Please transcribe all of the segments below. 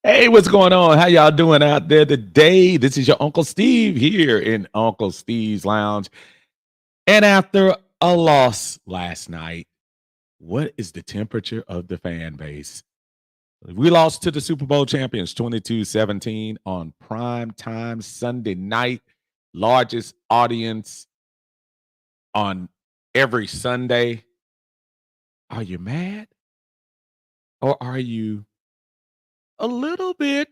Hey, what's going on? How y'all doing out there today? This is your Uncle Steve here in Uncle Steve's Lounge. And after a loss last night, what is the temperature of the fan base? We lost to the Super Bowl champions 22-17 on prime time Sunday night, largest audience on every Sunday. Are you mad or are you a little bit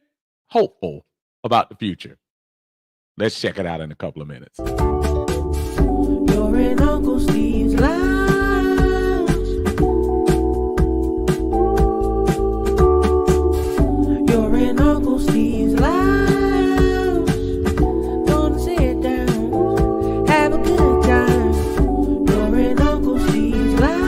hopeful about the future? Let's check it out in a couple of minutes. You're in Uncle Steve's Lounge. You're in Uncle Steve's Lounge. Gonna sit down, have a good time. You're in Uncle Steve's Lounge.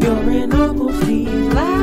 You're in Uncle Steve's Lounge.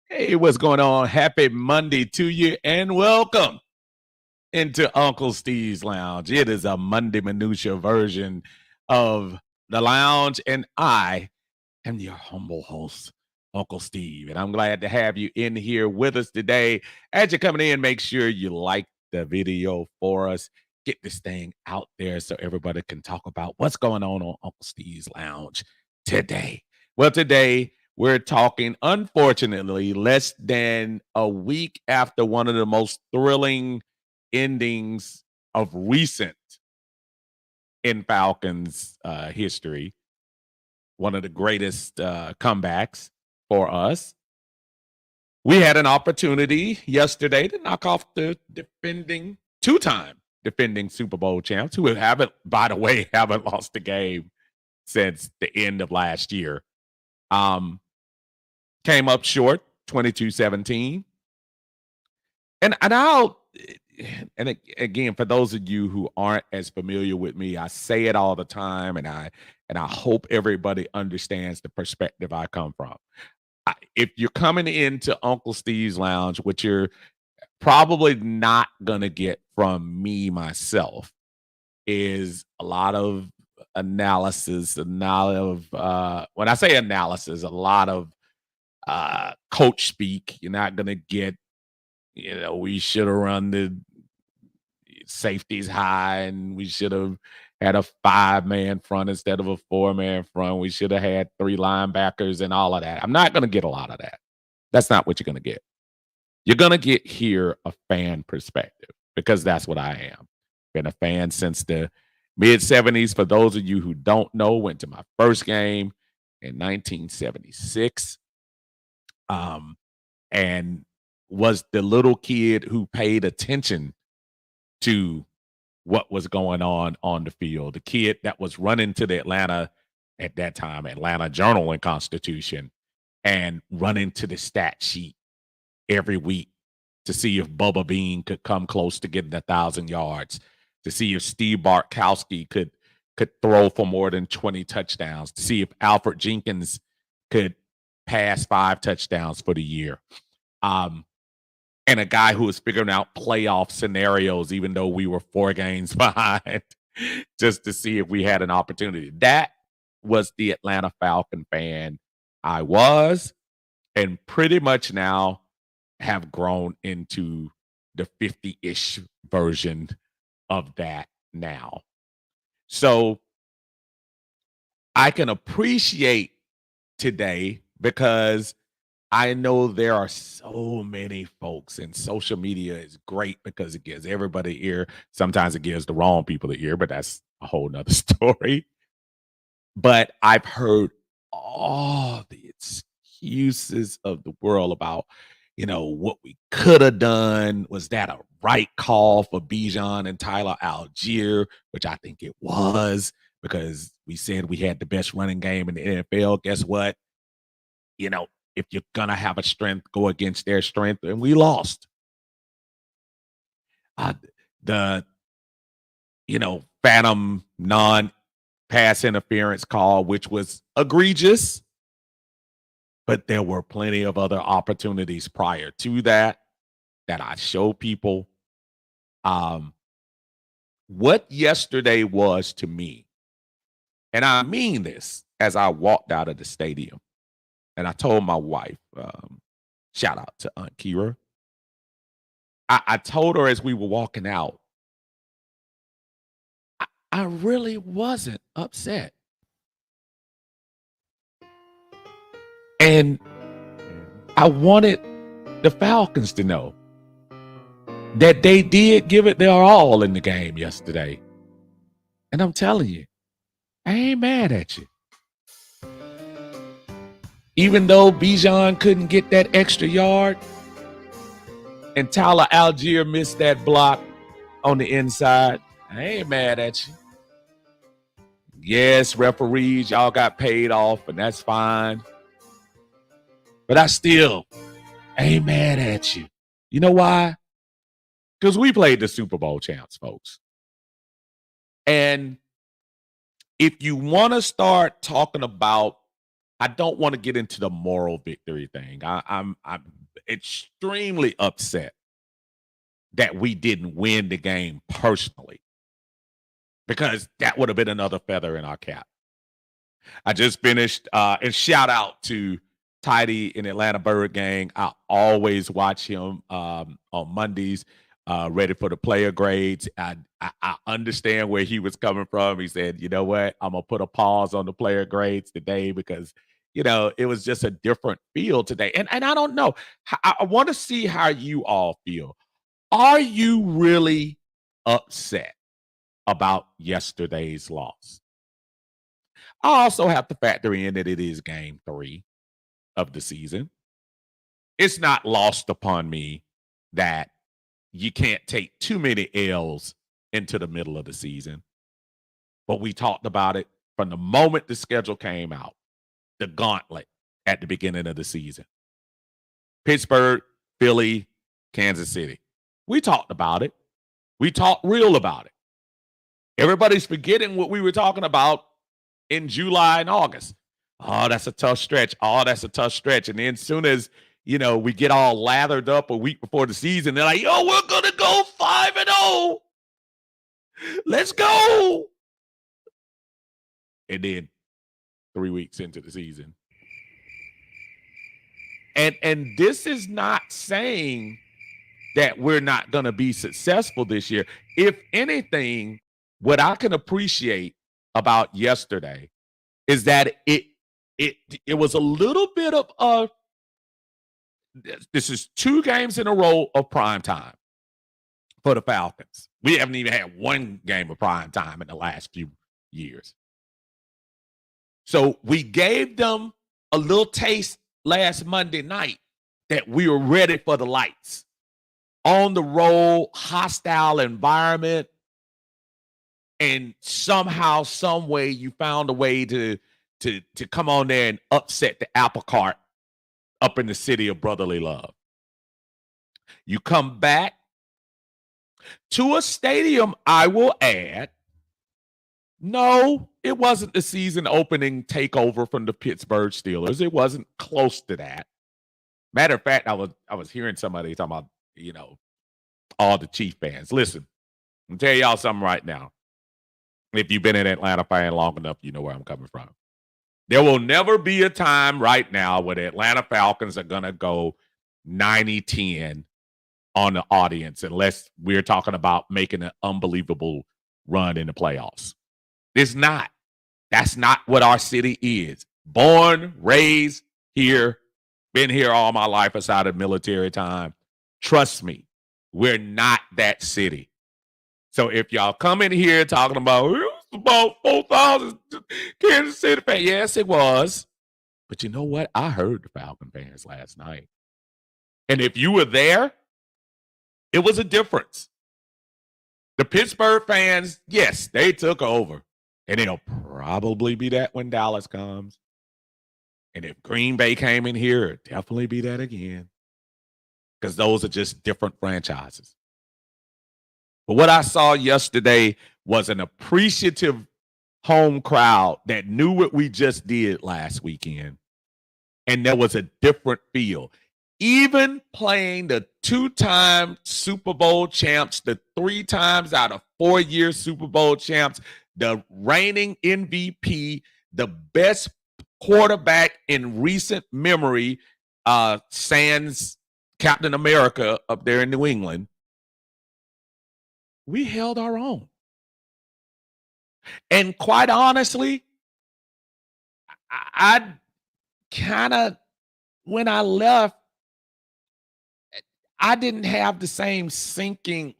Hey, what's going on? Happy Monday to you and welcome into Uncle Steve's Lounge. It is a Monday Minutia version of the lounge, and I am your humble host, Uncle Steve. And I'm glad to have you in here with us today. As you're coming in, make sure you like the video for us. Get this thing out there so everybody can talk about what's going on Uncle Steve's Lounge today. Well, today we're talking, unfortunately, less than a week after one of the most thrilling endings of recent in Falcons history, one of the greatest comebacks for us. We had an opportunity yesterday to knock off the two-time defending Super Bowl champs, who haven't, by the way, haven't lost a game since the end of last year. Came up short, 22-17. And again, for those of you who aren't as familiar with me, I say it all the time, and I hope everybody understands the perspective I come from. If you're coming into Uncle Steve's Lounge, which you're probably not gonna get from me myself, is a lot of analysis, a lot of when I say analysis, a lot of coach speak. You're not gonna get, we should have run the safeties high and we should have had a 5-man front instead of a 4-man front. We should have had 3 linebackers and all of that. I'm not gonna get a lot of that. That's not what you're gonna get. You're gonna get here a fan perspective, because that's what I am. Been a fan since the mid-'70s. For those of you who don't know, went to my first game in 1976. And was the little kid who paid attention to what was going on the field. The kid that was running to the Atlanta, at that time, Atlanta Journal and Constitution, and running to the stat sheet every week to see if Bubba Bean could come close to getting 1,000 yards, to see if Steve Bartkowski could throw for more than 20 touchdowns, to see if Alfred Jenkins could pass 5 touchdowns for the year. And a guy who was figuring out playoff scenarios, even though we were 4 games behind, just to see if we had an opportunity. That was the Atlanta Falcon fan I was, and pretty much now have grown into the 50-ish version of that now. So I can appreciate today because I know there are so many folks, and social media is great because it gives everybody ear. Sometimes it gives the wrong people the ear, but that's a whole nother story. But I've heard all the excuses of the world about, what we could have done. Was that a right call for Bijan and Tyler Algier? Which I think it was, because we said we had the best running game in the NFL. Guess what? You know, if you're gonna have a strength, go against their strength, and we lost. Uh, the phantom non-pass interference call, which was egregious, but there were plenty of other opportunities prior to that I show people. What yesterday was to me, and I mean this as I walked out of the stadium, and I told my wife, shout out to Aunt Kira. I told her as we were walking out, I really wasn't upset. And I wanted the Falcons to know that they did give it their all in the game yesterday. And I'm telling you, I ain't mad at you. Even though Bijan couldn't get that extra yard and Tyler Algier missed that block on the inside, I ain't mad at you. Yes, referees, y'all got paid off, and that's fine. But I still ain't mad at you. You know why? Because we played the Super Bowl champs, folks. And if you want to start talking about, I don't want to get into the moral victory thing. I'm extremely upset that we didn't win the game personally, because that would have been another feather in our cap. I just finished, and shout out to Tidy in Atlanta Bird Gang. I always watch him on Mondays, ready for the player grades. I understand where he was coming from. He said, you know what, I'm going to put a pause on the player grades today because, it was just a different feel today. And I don't know. I want to see how you all feel. Are you really upset about yesterday's loss? I also have to factor in that it is game 3 of the season. It's not lost upon me that you can't take too many L's into the middle of the season. But we talked about it from the moment the schedule came out, the gauntlet at the beginning of the season. Pittsburgh, Philly, Kansas City. We talked about it. We talked real about it. Everybody's forgetting what we were talking about in July and August. Oh, that's a tough stretch. Oh, that's a tough stretch. And then as soon as, we get all lathered up a week before the season, they're like, yo, we're going to go 5-0. Let's go. And then 3 weeks into the season. And this is not saying that we're not going to be successful this year. If anything, what I can appreciate about yesterday is that it was a little bit of this is 2 games in a row of prime time for the Falcons. We haven't even had 1 game of prime time in the last few years. So we gave them a little taste last Monday night that we were ready for the lights. On the road, hostile environment, and somehow, some way, you found a way to come on there and upset the apple cart up in the city of brotherly love. You come back to a stadium, I will add. No, it wasn't the season opening takeover from the Pittsburgh Steelers. It wasn't close to that. Matter of fact, I was hearing somebody talking about, all the Chief fans. Listen, I'm telling y'all something right now. If you've been an Atlanta fan long enough, you know where I'm coming from. There will never be a time right now where the Atlanta Falcons are going to go 90-10 on the audience unless we're talking about making an unbelievable run in the playoffs. It's not. That's not what our city is. Born, raised here, been here all my life aside of military time. Trust me, we're not that city. So if y'all come in here talking about, it was about 4,000 Kansas City fans. Yes, it was. But you know what? I heard the Falcon fans last night. And if you were there, it was a difference. The Pittsburgh fans, yes, they took over. And it'll probably be that when Dallas comes. And if Green Bay came in here, it'll definitely be that again. Because those are just different franchises. But what I saw yesterday was an appreciative home crowd that knew what we just did last weekend. And there was a different feel. Even playing the 2-time Super Bowl champs, the 3 times out of 4-year Super Bowl champs, the reigning MVP, the best quarterback in recent memory, sans Captain America up there in New England, we held our own. And quite honestly, I kind of, when I left, I didn't have the same sinking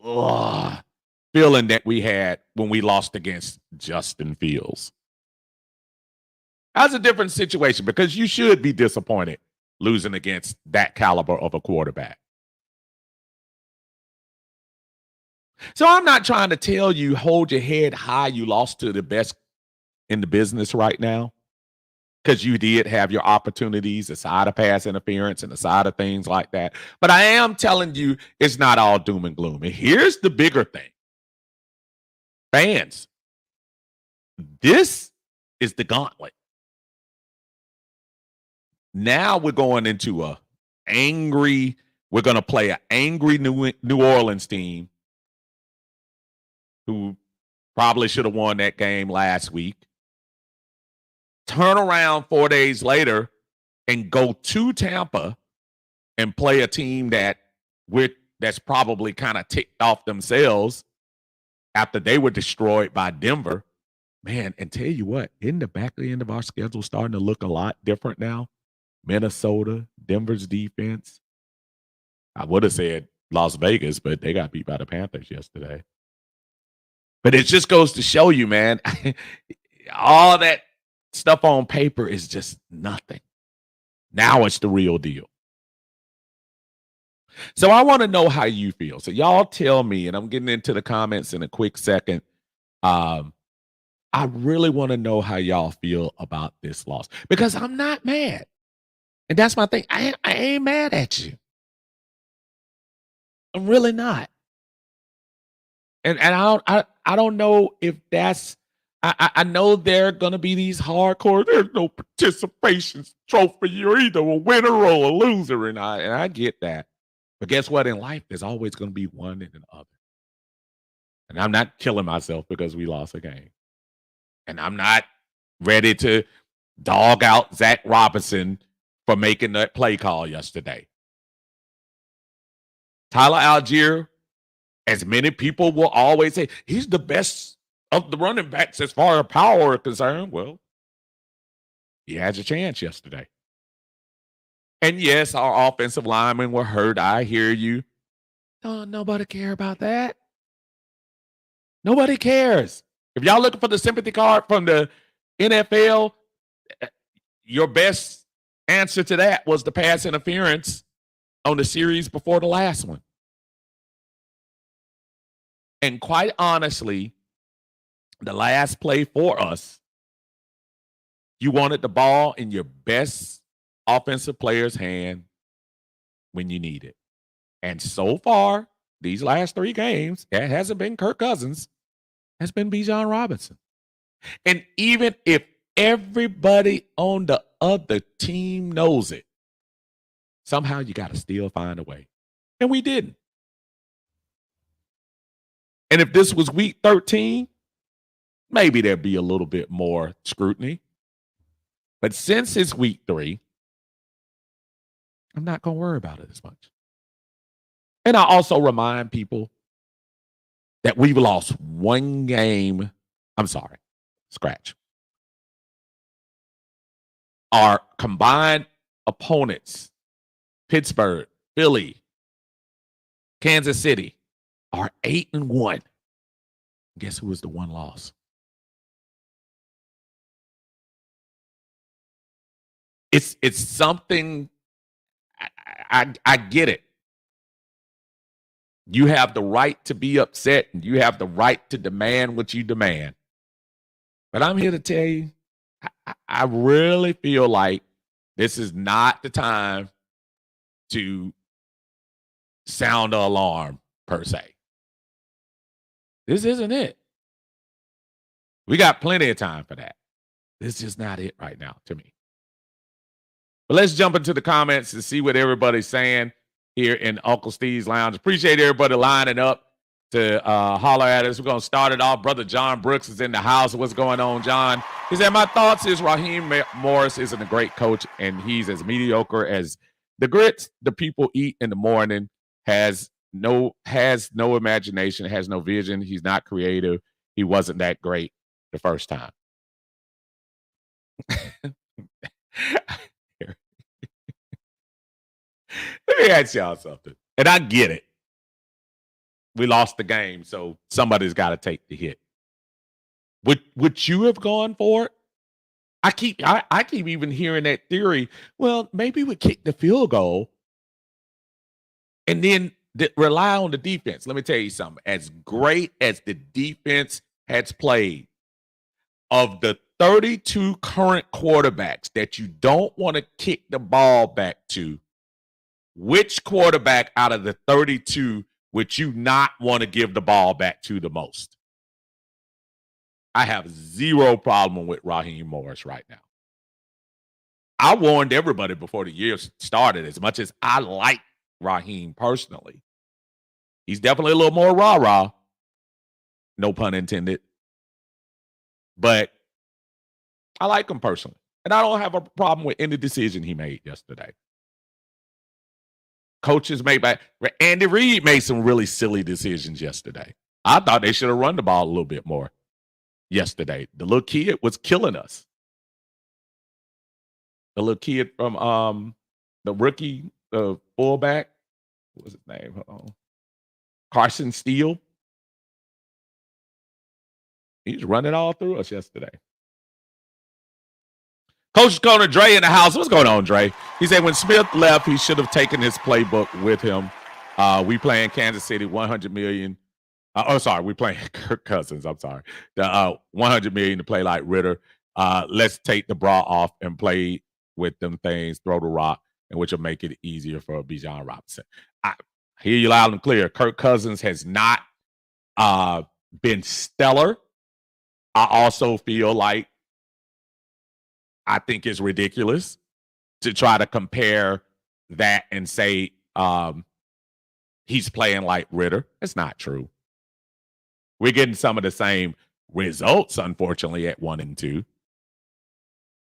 feeling that we had when we lost against Justin Fields. That's a different situation because you should be disappointed losing against that caliber of a quarterback. So I'm not trying to tell you, hold your head high, you lost to the best in the business right now, because you did have your opportunities aside of pass interference and aside of things like that. But I am telling you, it's not all doom and gloom. And here's the bigger thing. Fans, this is the gauntlet. Now we're going into we're going to play an angry New Orleans team who probably should have won that game last week. Turn around 4 days later and go to Tampa and play a team that's probably kind of ticked off themselves after they were destroyed by Denver. Man, and tell you what, isn't the back end of our schedule starting to look a lot different now? Minnesota, Denver's defense. I would have said Las Vegas, but they got beat by the Panthers yesterday. But it just goes to show you, man, all that stuff on paper is just nothing. Now it's the real deal. So I want to know how you feel. So y'all tell me, and I'm getting into the comments in a quick second. I really want to know how y'all feel about this loss because I'm not mad. And that's my thing. I ain't mad at you. I'm really not. And I don't know if that's I know there are gonna be these hardcore. There's no participation trophy. You're either a winner or a loser, and I get that. But guess what? In life, there's always gonna be one and the other. And I'm not killing myself because we lost a game. And I'm not ready to dog out Zach Robinson for making that play call yesterday. Tyler Algier, as many people will always say, he's the best of the running backs as far as power is concerned. Well, he had a chance yesterday. And yes, our offensive linemen were hurt. I hear you. Oh, nobody care about that. Nobody cares. If y'all looking for the sympathy card from the NFL, your best answer to that was the pass interference on the series before the last one. And quite honestly, the last play for us, you wanted the ball in your best offensive player's hand when you need it. And so far, these last 3 games, it hasn't been Kirk Cousins. It's been Bijan Robinson. And even if everybody on the other team knows it, somehow you got to still find a way. And we didn't. And if this was week 13, maybe there'd be a little bit more scrutiny. But since it's week 3, I'm not going to worry about it as much. And I also remind people that we've lost one game. I'm sorry, scratch. Our combined opponents, Pittsburgh, Philly, Kansas City, are 8-1. Guess who was the one loss? It's something. I get it. You have the right to be upset and you have the right to demand what you demand. But I'm here to tell you, I really feel like this is not the time to sound the alarm, per se. This isn't it. We got plenty of time for that. This is just not it right now to me. But let's jump into the comments and see what everybody's saying here in Uncle Steve's Lounge. Appreciate everybody lining up to holler at us. We're going to start it off. Brother John Brooks is in the house. What's going on, John? He said, my thoughts is Raheem Morris isn't a great coach, and he's as mediocre as the grits the people eat in the morning, has no imagination, has no vision. He's not creative. He wasn't that great the first time. Let me ask y'all something. And I get it. We lost the game, so somebody's got to take the hit. Would you have gone for it? I keep even hearing that theory. Well, maybe we kick the field goal and then rely on the defense. Let me tell you something. As great as the defense has played, of the 32 current quarterbacks that you don't want to kick the ball back to, which quarterback out of the 32 would you not want to give the ball back to the most? I have zero problem with Raheem Morris right now. I warned everybody before the year started, as much as I like Raheem personally. He's definitely a little more rah-rah. No pun intended. But I like him personally. And I don't have a problem with any decision he made yesterday. Coaches made by Andy Reid made some really silly decisions yesterday. I thought they should have run the ball a little bit more yesterday. The little kid was killing us. The little kid from the rookie, the fullback, what was his name? Carson Steele. He's running all through us yesterday. Coach Corner Dre in the house. What's going on, Dre? He said when Smith left, he should have taken his playbook with him. We playing Kansas City, $100 million. We playing Kirk Cousins. I'm sorry. The $100 million to play like Ritter. Let's take the bra off and play with them things. Throw the rock, and which will make it easier for Bijan Robinson. I hear you loud and clear. Kirk Cousins has not been stellar. I also feel like I think it's ridiculous to try to compare that and say he's playing like Ritter. It's not true. We're getting some of the same results, unfortunately, at 1 and 2.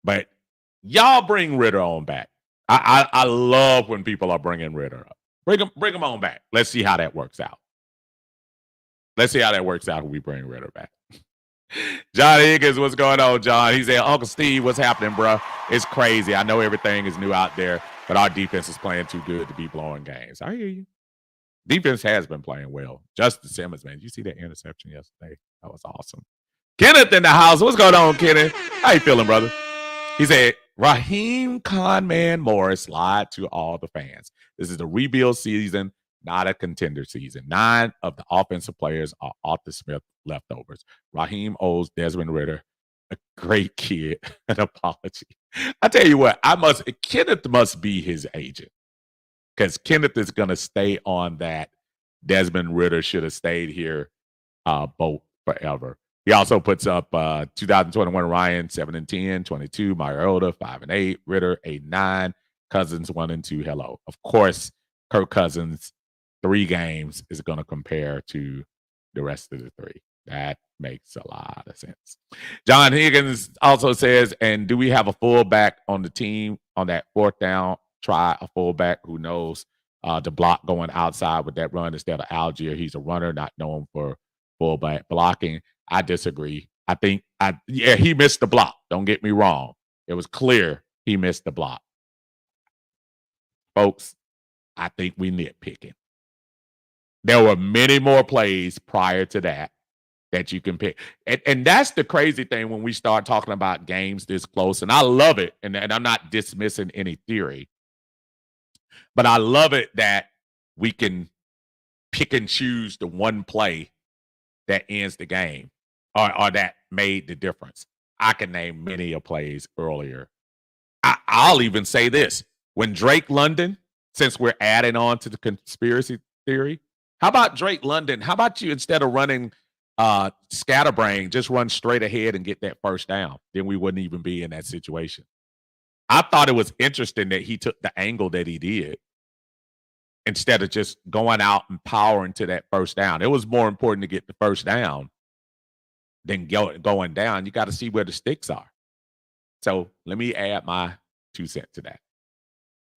But y'all bring Ritter on back. I love when people are bringing Ritter up. Bring him on back. Let's see how that works out. Let's see how that works out when we bring Ritter back. John Higgins, what's going on, John? He said, Uncle Steve, what's happening, bro? It's crazy. I know everything is new out there, but our defense is playing too good to be blowing games. I hear you. Defense has been playing well. Justin Simmons, man. Did you see that interception yesterday? That was awesome. Kenneth in the house. What's going on, Kenneth? How you feeling, brother? He said, Raheem Conman Morris lied to all the fans. This is the rebuild season, not a contender season. 9 of the offensive players are Arthur Smith leftovers. Raheem owes Desmond Ritter, a great kid, an apology. I tell you what, Kenneth must be his agent, because Kenneth is going to stay on that Desmond Ritter should have stayed here boat forever. He also puts up 2021 Ryan 7-10, 22 Mariota 5-8, Ritter 8-9, Cousins 1-2. Hello, of course, Kirk Cousins 3 games is going to compare to the rest of the 3. That Makes a lot of sense. John Higgins also says, and do we have a fullback on the team on that fourth down? Try a fullback who knows the block going outside with that run instead of Algier. He's a runner, not known for fullback blocking. I disagree. I think, he missed the block. Don't get me wrong. It was clear he missed the block. Folks, I think we nitpicking. There were many more plays prior to that you can pick. And that's the crazy thing when we start talking about games this close. And I love it. And I'm not dismissing any theory. But I love it that we can pick and choose the one play that ends the game or that made the difference. I can name many of plays earlier. I'll even say this. When Drake London, since we're adding on to the conspiracy theory, how about Drake London? How about you, instead of running scatterbrain, just run straight ahead and get that first down? Then we wouldn't even be in that situation. I thought it was interesting that he took the angle that he did instead of just going out and powering to that first down. It was more important to get the first down than going down. You got to see where the sticks are. So let me add my 2 cents to that.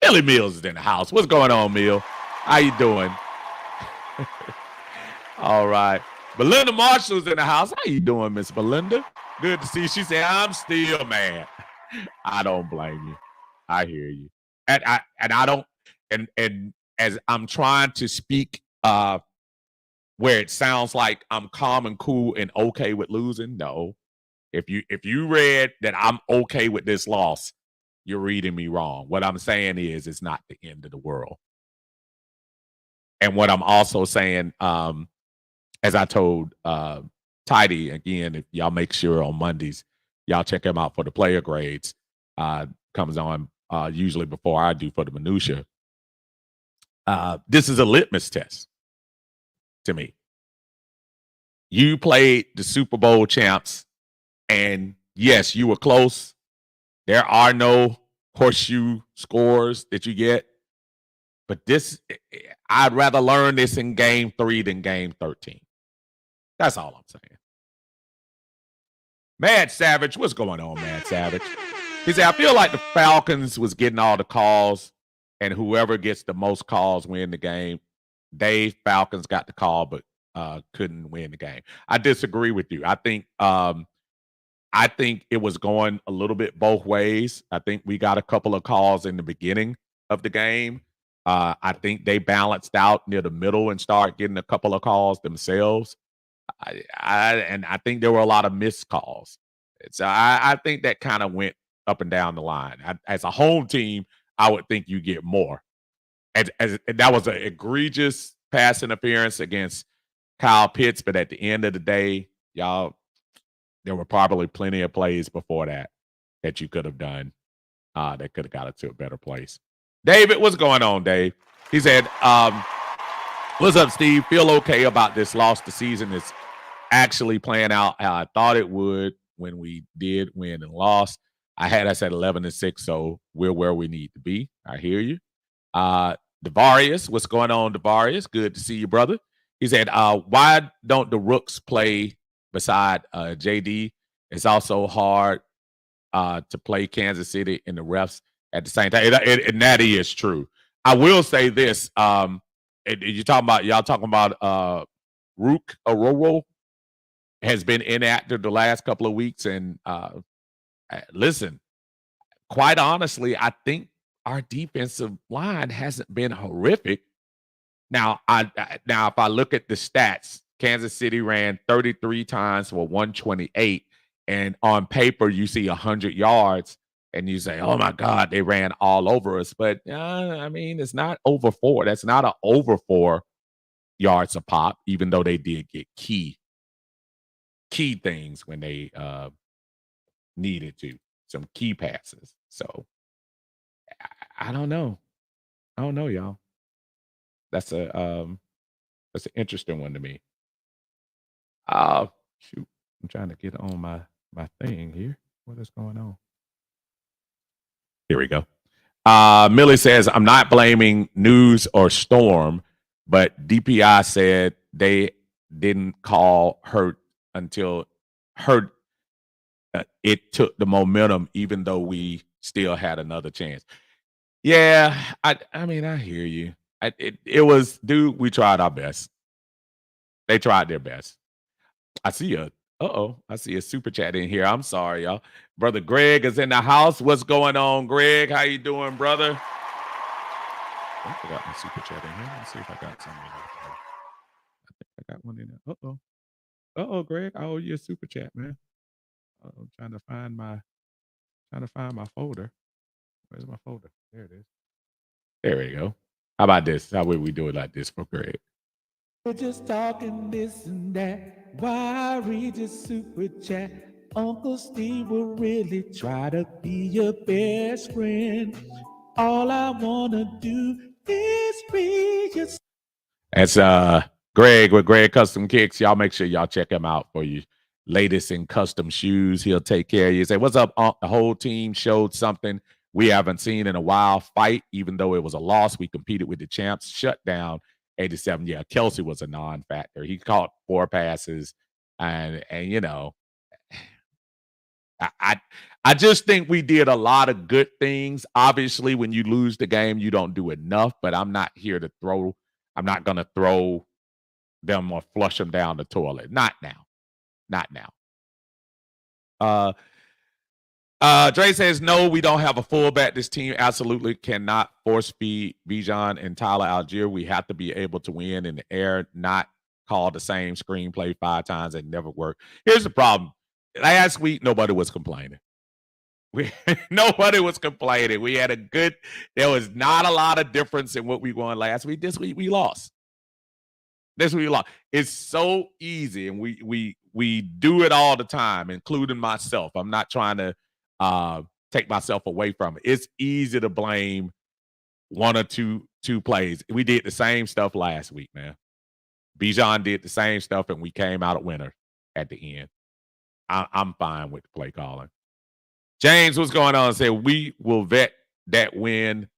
Billy Mills is in the house. What's going on, Mill? How you doing? All right. Belinda Marshall's in the house. How you doing, Miss Belinda? Good to see you. She said, I'm still mad. I don't blame you. I hear you. And I don't, and as I'm trying to speak where it sounds like I'm calm and cool and okay with losing, no. If you read that I'm okay with this loss, you're reading me wrong. What I'm saying is it's not the end of the world. And what I'm also saying, as I told Tidy, again, if y'all make sure on Mondays, y'all check him out for the player grades. Comes on usually before I do for the Minutia. This is a litmus test to me. You played the Super Bowl champs, and yes, you were close. There are no horseshoe scores that you get. But this, I'd rather learn this in game 3 than game 13. That's all I'm saying. Mad Savage, what's going on, Mad Savage? He said, I feel like the Falcons was getting all the calls, and whoever gets the most calls win the game. Falcons got the call, but couldn't win the game. I disagree with you. I think it was going a little bit both ways. I think we got a couple of calls in the beginning of the game. I think they balanced out near the middle and started getting a couple of calls themselves. I think there were a lot of missed calls. So I think that kind of went up and down the line. As a home team, I would think you get more. And that was an egregious pass interference against Kyle Pitts, but at the end of the day, y'all, there were probably plenty of plays before that you could have done that could have got it to a better place. David, what's going on, Dave? He said, what's up, Steve? Feel okay about this loss. The season is actually playing out how I thought it would when we did win and lost. I had us at 11-6, so we're where we need to be. I hear you. Devarius, what's going on, Devarius? Good to see you, brother. He said, why don't the Rooks play beside JD? It's also hard to play Kansas City and the refs at the same time. And that is true. I will say this. Y'all talking about Rook Ororo has been inactive the last couple of weeks. And listen, quite honestly, I think our defensive line hasn't been horrific. Now, if I look at the stats, Kansas City ran 33 times for 128, and on paper you see 100 yards, and you say, "Oh my God, they ran all over us." But I mean, it's not over 4. That's not an over 4 yards a pop, even though they did get key things when they needed to, some key passes. So I don't know. Y'all. That's an interesting one to me. Shoot, I'm trying to get on my thing here. What is going on? Here we go. Millie says, I'm not blaming News or Storm, but DPI said they didn't call Hurt until her it took the momentum, even though we still had another chance. Yeah, I mean, I hear you. It was, dude, we tried our best. They tried their best. I see a I see a super chat in here. I'm sorry, y'all. Brother Greg is in the house. What's going on, Greg? How you doing, brother? I think I got my super chat in here. Let's see if I got something in here. I think I got one in there. Uh-oh. Uh-oh, Greg. I owe you a super chat, man. I'm trying to find my folder. Where's my folder? There it is. There we go. How about this? How would we do it like this for Greg? We're just talking this and that. Why read your super chat? Uncle Steve will really try to be your best friend. All I wanna do is read your. That's Greg with Greg Custom Kicks. Y'all make sure y'all check him out for your latest in custom shoes. He'll take care of you. Say, what's up? The whole team showed something we haven't seen in a while. Fight, even though it was a loss. We competed with the champs. Shut down 87. Yeah, Kelsey was a non-factor. He caught 4 passes, and you know, I just think we did a lot of good things. Obviously, when you lose the game, you don't do enough. But I'm not here to throw. I'm not going to throw them or flush them down the toilet. Not now. Not now. Dre says, no, we don't have a fullback. This team absolutely cannot force feed Bijan and Tyler Algier. We have to be able to win in the air, not call the same screenplay 5 times and never work. Here's the problem. Last week, nobody was complaining. Nobody was complaining. We had there was not a lot of difference in what we won last week. This week, we lost. This week, we lost. It's so easy, and we do it all the time, including myself. I'm not trying to take myself away from it. It's easy to blame 1 or 2 plays. We did the same stuff last week, man. Bijan did the same stuff, and we came out a winner at the end. I'm fine with the play calling. James, what's going on? Say we will vet that win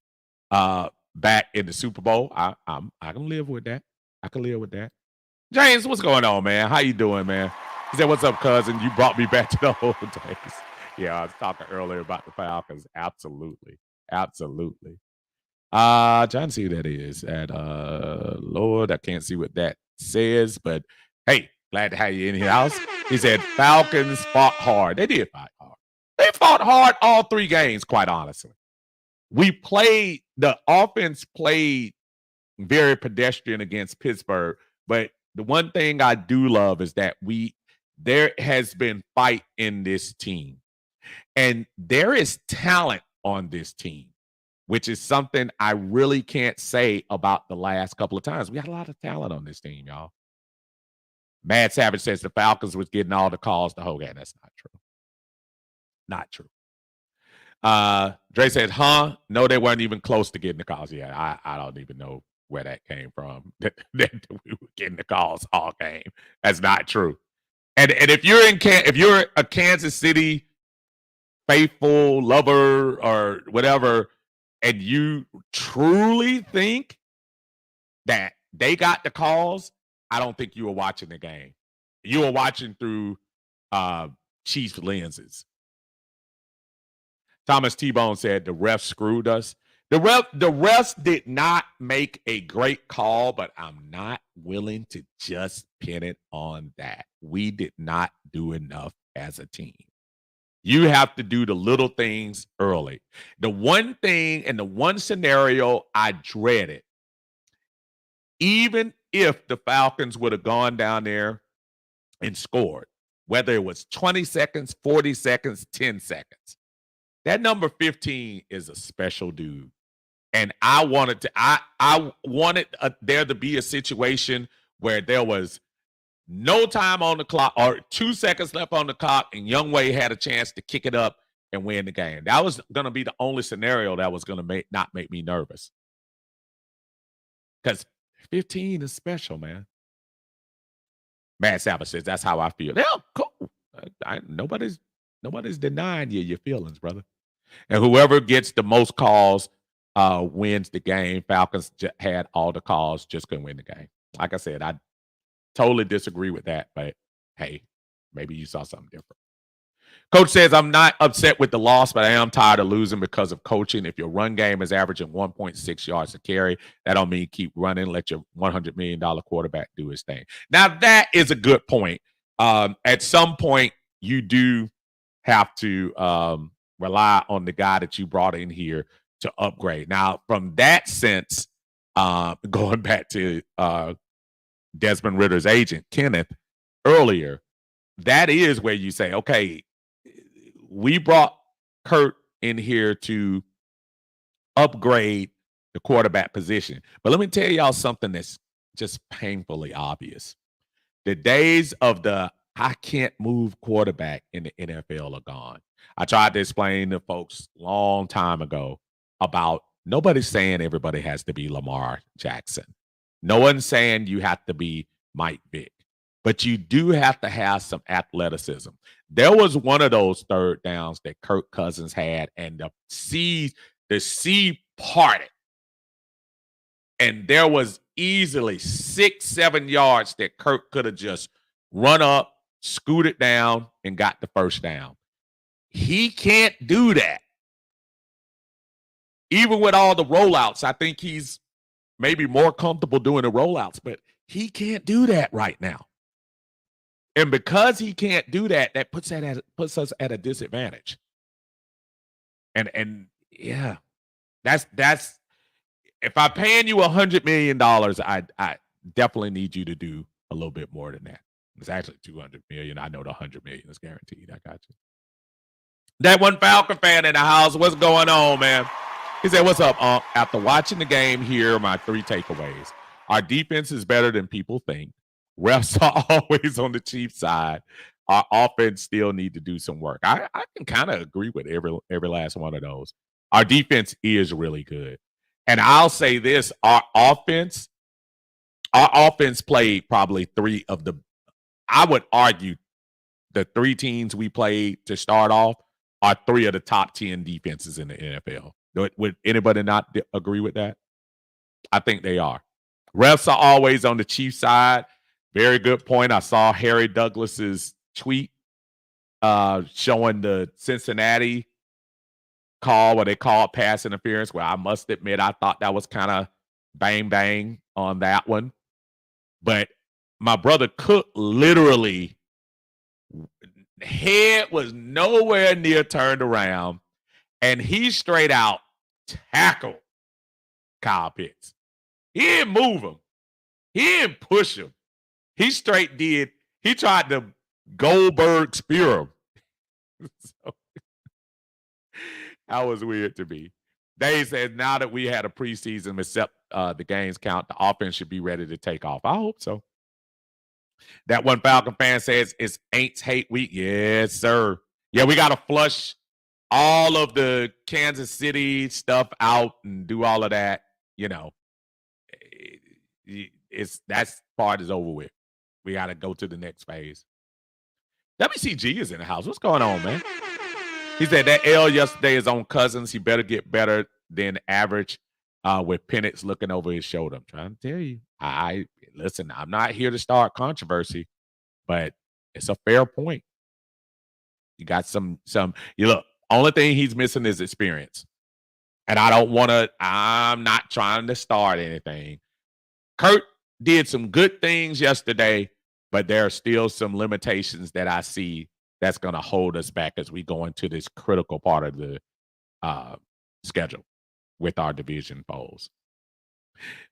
back in the Super Bowl. I can live with that. I can live with that. James, what's going on, man? How you doing, man? He said, what's up, cousin? You brought me back to the old days. Yeah, I was talking earlier about the Falcons. Absolutely. Absolutely. Trying to see who that is. At Lord, I can't see what that says, but hey, glad to have you in your house. He said Falcons fought hard. They did fight hard. They fought hard all 3 games, quite honestly. The offense played very pedestrian against Pittsburgh, but the one thing I do love is that there has been fight in this team. And there is talent on this team, which is something I really can't say about the last couple of times. We got a lot of talent on this team, y'all. Mad Savage says the Falcons was getting all the calls to Hogan. That's not true. Not true. Dre said, no, they weren't even close to getting the calls. Yeah, I don't even know where that came from. That we were getting the calls all game. That's not true. And if you're a Kansas City faithful lover or whatever, and you truly think that they got the calls, I don't think you were watching the game. You were watching through Chiefs lenses. Thomas T-Bone said the refs screwed us. The refs did not make a great call, but I'm not willing to just pin it on that. We did not do enough as a team. You have to do the little things early. The one thing and the one scenario I dreaded, even if the Falcons would have gone down there and scored, whether it was 20 seconds, 40 seconds, 10 seconds, that number 15 is a special dude. And I wanted there to be a situation where there was no time on the clock or 2 seconds left on the clock, and Youngway had a chance to kick it up and win the game. That was going to be the only scenario that was going to not make me nervous. Because 15 is special, man. Matt Savage says, that's how I feel. Yeah, cool. Nobody's denying your feelings, brother. And whoever gets the most calls wins the game. Falcons had all the calls, just couldn't win the game. Like I said, I totally disagree with that, but hey, Maybe you saw something different. Coach says, I'm not upset with the loss, but I am tired of losing because of coaching. If your run game is averaging 1.6 yards a carry, that don't mean keep running. Let your $100 million quarterback do his thing. Now, that is a good point. At some point, you do have to rely on the guy that you brought in here to upgrade. Now, from that sense, going back to Desmond Ritter's agent, Kenneth, earlier, that is where you say, okay, we brought Kurt in here to upgrade the quarterback position. But let me tell y'all something that's just painfully obvious. The days of the I can't move quarterback in the NFL are gone. I tried to explain to folks a long time ago about nobody's saying everybody has to be Lamar Jackson. No one's saying you have to be Mike Vick. But you do have to have some athleticism. There was one of those third downs that Kirk Cousins had, and the sea parted. And there was easily 6-7 yards that Kirk could have just run up, scooted down, and got the first down. He can't do that. Even with all the rollouts, I think he's maybe more comfortable doing the rollouts, but he can't do that right now. And because he can't do that, that puts us at a disadvantage. And yeah, that's if I'm paying you $100 million, I definitely need you to do a little bit more than that. It's actually $200 million. I know the $100 million is guaranteed. I got you. That one Falcon fan in the house. What's going on, man? He said, "What's up, After watching the game, here are my 3 takeaways. Our defense is better than people think. Refs are always on the cheap side. Our offense still need to do some work." I can kind of agree with every last one of those. Our defense is really good. And I'll say this, our offense played probably 3 of the, I would argue the 3 teams we played to start off are 3 of the top 10 defenses in the NFL. Would anybody not agree with that? I think they are. Refs are always on the cheap side. Very good point. I saw Harry Douglas's tweet showing the Cincinnati call where they called pass interference, where I must admit I thought that was kind of bang bang on that one. But my brother Cook literally head was nowhere near turned around, and he straight out tackled Kyle Pitts. He didn't move him. He didn't push him. He tried to Goldberg spear him. So, that was weird to me. They said now that we had a preseason, except the games count, the offense should be ready to take off. I hope so. That one Falcon fan says it's Aints Hate Week. Yes, sir. Yeah, we got to flush all of the Kansas City stuff out and do all of that. You know, that part is over with. We got to go to the next phase. WCG is in the house. What's going on, man? He said that L yesterday is on Cousins. He better get better than average with Penix looking over his shoulder. I'm trying to tell you. Listen, I'm not here to start controversy, but it's a fair point. You got some, look, only thing he's missing is experience. And I'm not trying to start anything. Kurt did some good things yesterday, but there are still some limitations that I see that's going to hold us back as we go into this critical part of the schedule with our division foes.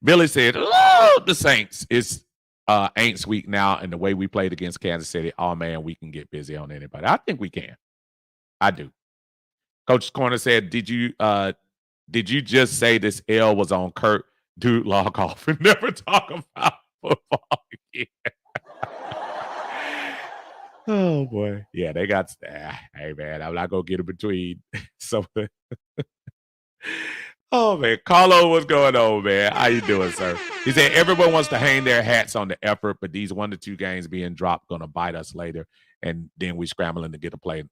Billy said, the Saints. It's Aints week now, and the way we played against Kansas City, oh, man, we can get busy on anybody. I think we can. I do. Coach Corner said, did you just say this L was on Kurt? Dude, log off and never talk about football again. Oh, boy. Yeah, they got hey, man, I'm not going to get in between something. Oh, man. Carlo, what's going on, man? How you doing, sir? He said, everyone wants to hang their hats on the effort, but these 1 to 2 games being dropped going to bite us later, and then we scrambling to get a play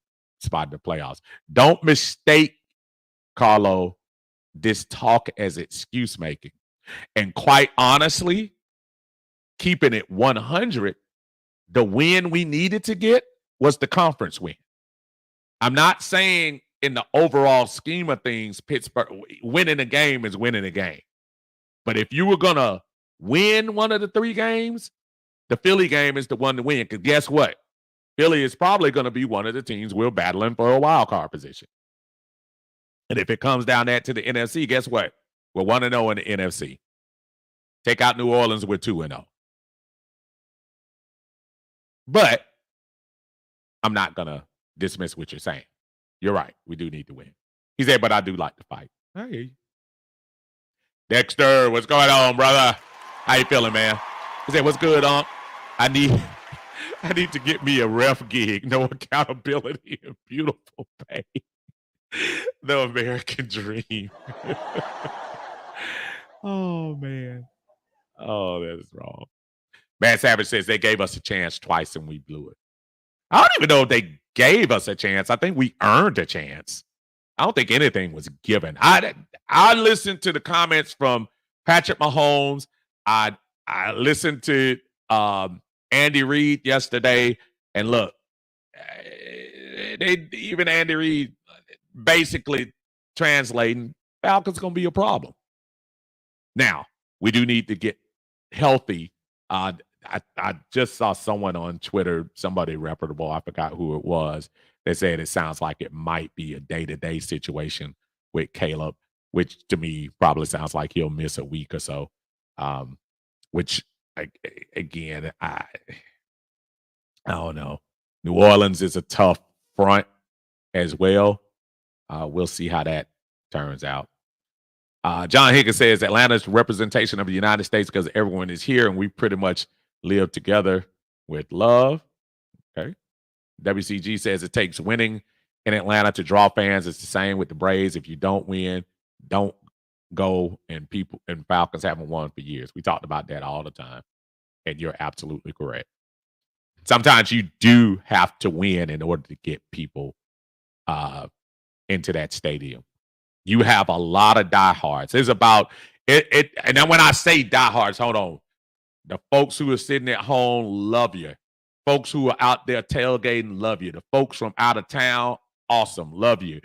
spot in the playoffs. Don't mistake, Carlo, this talk as excuse making. And quite honestly, keeping it 100, the win we needed to get was the conference win. I'm not saying in the overall scheme of things, Pittsburgh winning a game is winning a game. But if you were going to win one of the 3 games, the Philly game is the one to win. Because guess what? Philly is probably going to be one of the teams we're battling for a wild card position. And if it comes down that to the NFC, guess what? We're 1-0 in the NFC. Take out New Orleans, we're 2-0. But I'm not going to dismiss what you're saying. You're right. We do need to win. He said, but I do like to fight. I hear you. Dexter, what's going on, brother? How you feeling, man? He said, what's good, I need to get me a ref gig. No accountability and beautiful pay. The American dream. Oh, man. Oh, that is wrong. Matt Savage says they gave us a chance twice and we blew it. I don't even know if they gave us a chance. I think we earned a chance. I don't think anything was given. I listened to the comments from Patrick Mahomes. I listened to Andy Reid yesterday, and look, even Andy Reid basically translating Falcons gonna be a problem. Now we do need to get healthy. I just saw someone on Twitter, somebody reputable, I forgot who it was. They said it sounds like it might be a day-to-day situation with Caleb, which to me probably sounds like he'll miss a week or so. Which again, I don't know. New Orleans is a tough front as well. We'll see how that turns out. John Higgins says Atlanta's representation of the United States because everyone is here and we pretty much live together with love. Okay. WCG says it takes winning in Atlanta to draw fans. It's the same with the Braves. If you don't win, don't go. And people and Falcons haven't won for years. We talked about that all the time. And you're absolutely correct. Sometimes you do have to win in order to get people into that stadium. You have a lot of diehards. It's about it. And then when I say diehards, hold on. The folks who are sitting at home love you. Folks who are out there tailgating love you. The folks from out of town, awesome, love you.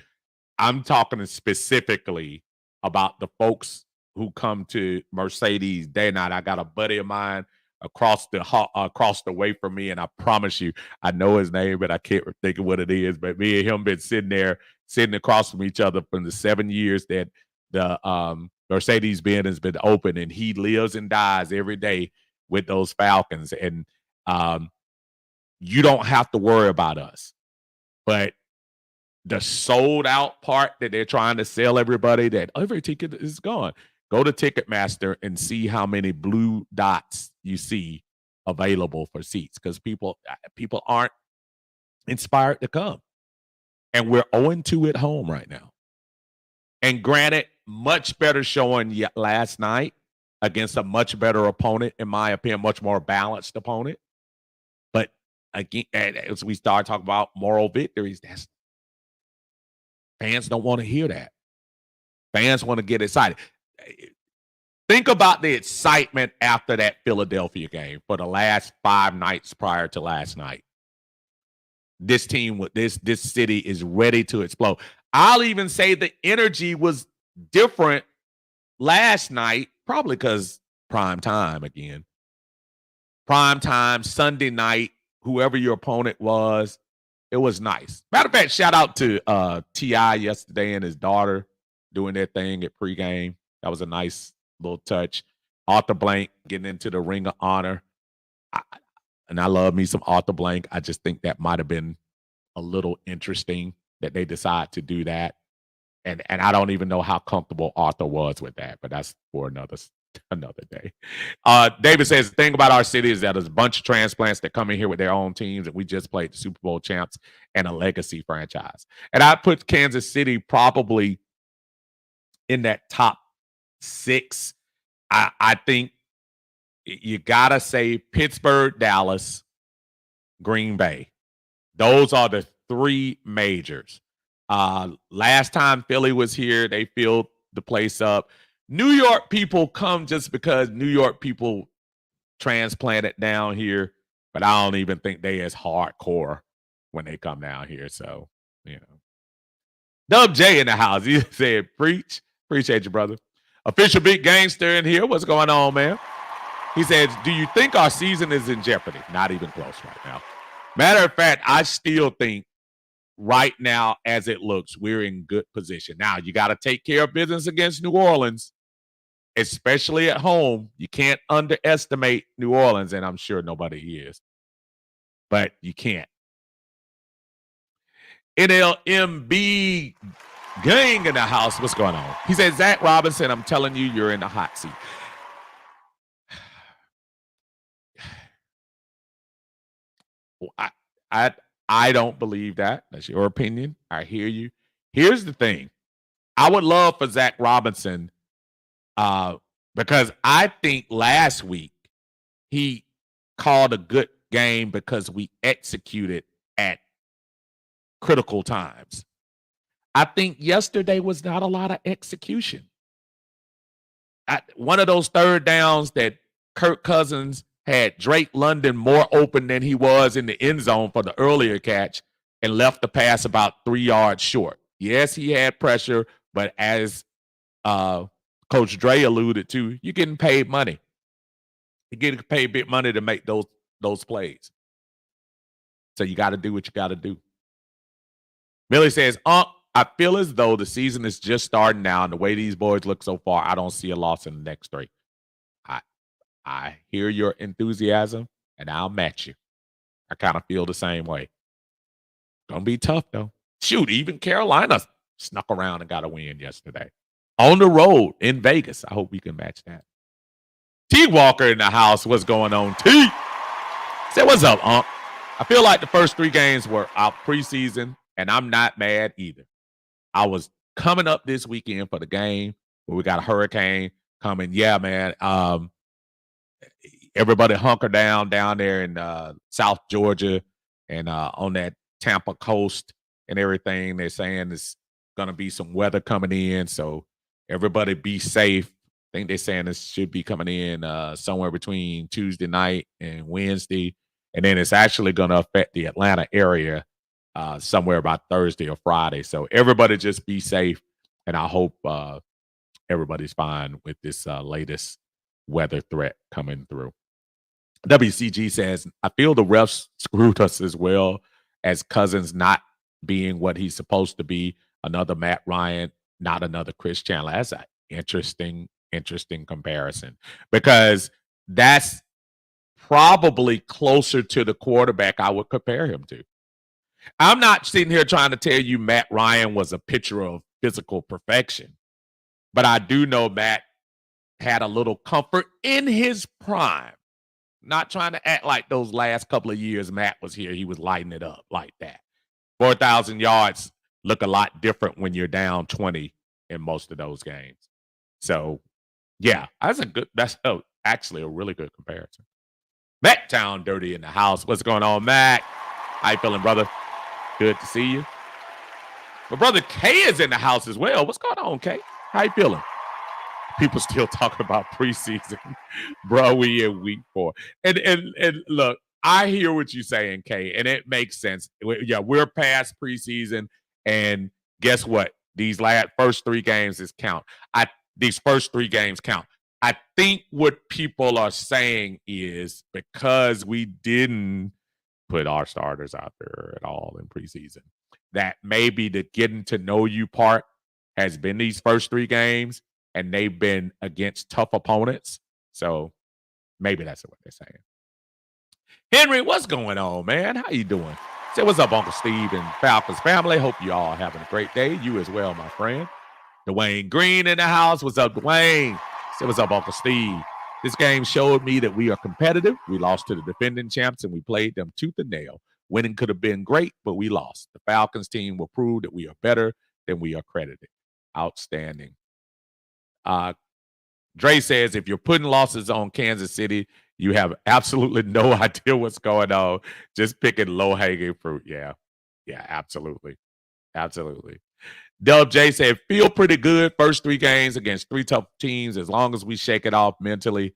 I'm talking specifically about the folks who come to Mercedes day and night. I got a buddy of mine across the way from me, and I promise you, I know his name, but I can't think of what it is. But me and him been sitting across from each other for the 7 years that the Mercedes-Benz has been open, and he lives and dies every day with those Falcons. And you don't have to worry about us. But the sold out part that they're trying to sell everybody, that every ticket is gone. Go to Ticketmaster and see how many blue dots you see available for seats, because people aren't inspired to come. And we're 0-2 at home right now. And granted, much better showing last night against a much better opponent, in my opinion, much more balanced opponent. But again, as we start talking about moral victories, fans don't want to hear that. Fans want to get excited. Think about the excitement after that Philadelphia game for the last 5 nights prior to last night. This team, this city is ready to explode. I'll even say the energy was different last night, probably because prime time again. Prime time, Sunday night, whoever your opponent was, it was nice. Matter of fact, shout out to T.I. yesterday and his daughter doing their thing at pregame. That was a nice little touch. Arthur Blank getting into the Ring of Honor. And I love me some Arthur Blank. I just think that might have been a little interesting that they decide to do that. And I don't even know how comfortable Arthur was with that, but that's for another day. David says, the thing about our city is that there's a bunch of transplants that come in here with their own teams, and we just played the Super Bowl champs and a legacy franchise. And I put Kansas City probably in that top 6. I think you got to say Pittsburgh, Dallas, Green Bay. Those are the 3 majors. Last time Philly was here, they filled the place up. New York people come just because New York people transplanted down here, but I don't even think they as hardcore when they come down here. So, Dub J in the house. He said, preach. Appreciate you, brother. Official Big Gangster in here. What's going on, man? He says, do you think our season is in jeopardy? Not even close right now. Matter of fact, I still think right now, as it looks, we're in good position. Now, you got to take care of business against New Orleans, especially at home. You can't underestimate New Orleans, and I'm sure nobody is. But you can't. NLMB gang in the house. What's going on? He said, Zach Robinson, I'm telling you, you're in the hot seat. I don't believe that. That's your opinion. I hear you. Here's the thing. I would love for Zach Robinson, because I think last week he called a good game because we executed at critical times. I think yesterday was not a lot of execution. One of those third downs that Kirk Cousins had Drake London more open than he was in the end zone for the earlier catch and left the pass about 3 yards short. Yes, he had pressure, but as Coach Dre alluded to, you're getting paid money. You're getting paid big money to make those plays. So you got to do what you got to do. Millie says, I feel as though the season is just starting now, and the way these boys look so far, I don't see a loss in the next 3. I hear your enthusiasm, and I'll match you. I kind of feel the same way. Gonna be tough, though. Shoot, even Carolina snuck around and got a win yesterday. On the road in Vegas. I hope we can match that. T Walker in the house. What's going on, T? Say, what's up, Unc? I feel like the first 3 games were out preseason, and I'm not mad either. I was coming up this weekend for the game where we got a hurricane coming. Yeah, man. Everybody hunker down there in South Georgia and on that Tampa coast and everything. They're saying it's going to be some weather coming in, so everybody be safe. I think they're saying this should be coming in somewhere between Tuesday night and Wednesday, and then it's actually going to affect the Atlanta area somewhere about Thursday or Friday. So everybody just be safe, and I hope everybody's fine with this latest weather threat coming through. WCG says, I feel the refs screwed us as well as Cousins not being what he's supposed to be. Another Matt Ryan, not another Chris Chandler. That's an interesting comparison, because that's probably closer to the quarterback I would compare him to. I'm not sitting here trying to tell you Matt Ryan was a picture of physical perfection, but I do know Matt had a little comfort in his prime. Not trying to act like those last couple of years Matt was here, he was lighting it up like that. 4,000 yards look a lot different when you're down 20 in most of those games. So, yeah, that's actually a really good comparison. Matt Town Dirty in the house. What's going on, Matt? How you feeling, brother? Good to see you. My brother Kay is in the house as well. What's going on, Kay? How you feeling? People still talking about preseason. Bro, we in week 4. And look, I hear what you're saying, Kay, and it makes sense. Yeah, we're past preseason, and guess what? These first 3 games count. These first 3 games count. I think what people are saying is because we didn't put our starters out there at all in preseason, that maybe the getting to know you part has been these first 3 games, and they've been against tough opponents. So maybe that's what they're saying. Henry, what's going on, man? How you doing? Say what's up, Uncle Steve and Falcons family. Hope you all having a great day. You as well, my friend. Dwayne Green in the house. What's up, Dwayne? Say what's up, Uncle Steve. This game showed me that we are competitive. We lost to the defending champs, and we played them tooth and nail. Winning could have been great, but we lost. The Falcons team will prove that we are better than we are credited. Outstanding. Dre says, if you're putting losses on Kansas City, you have absolutely no idea what's going on. Just picking low-hanging fruit. Yeah, absolutely. Absolutely. Dub J said, feel pretty good first 3 games against 3 tough teams. As long as we shake it off mentally,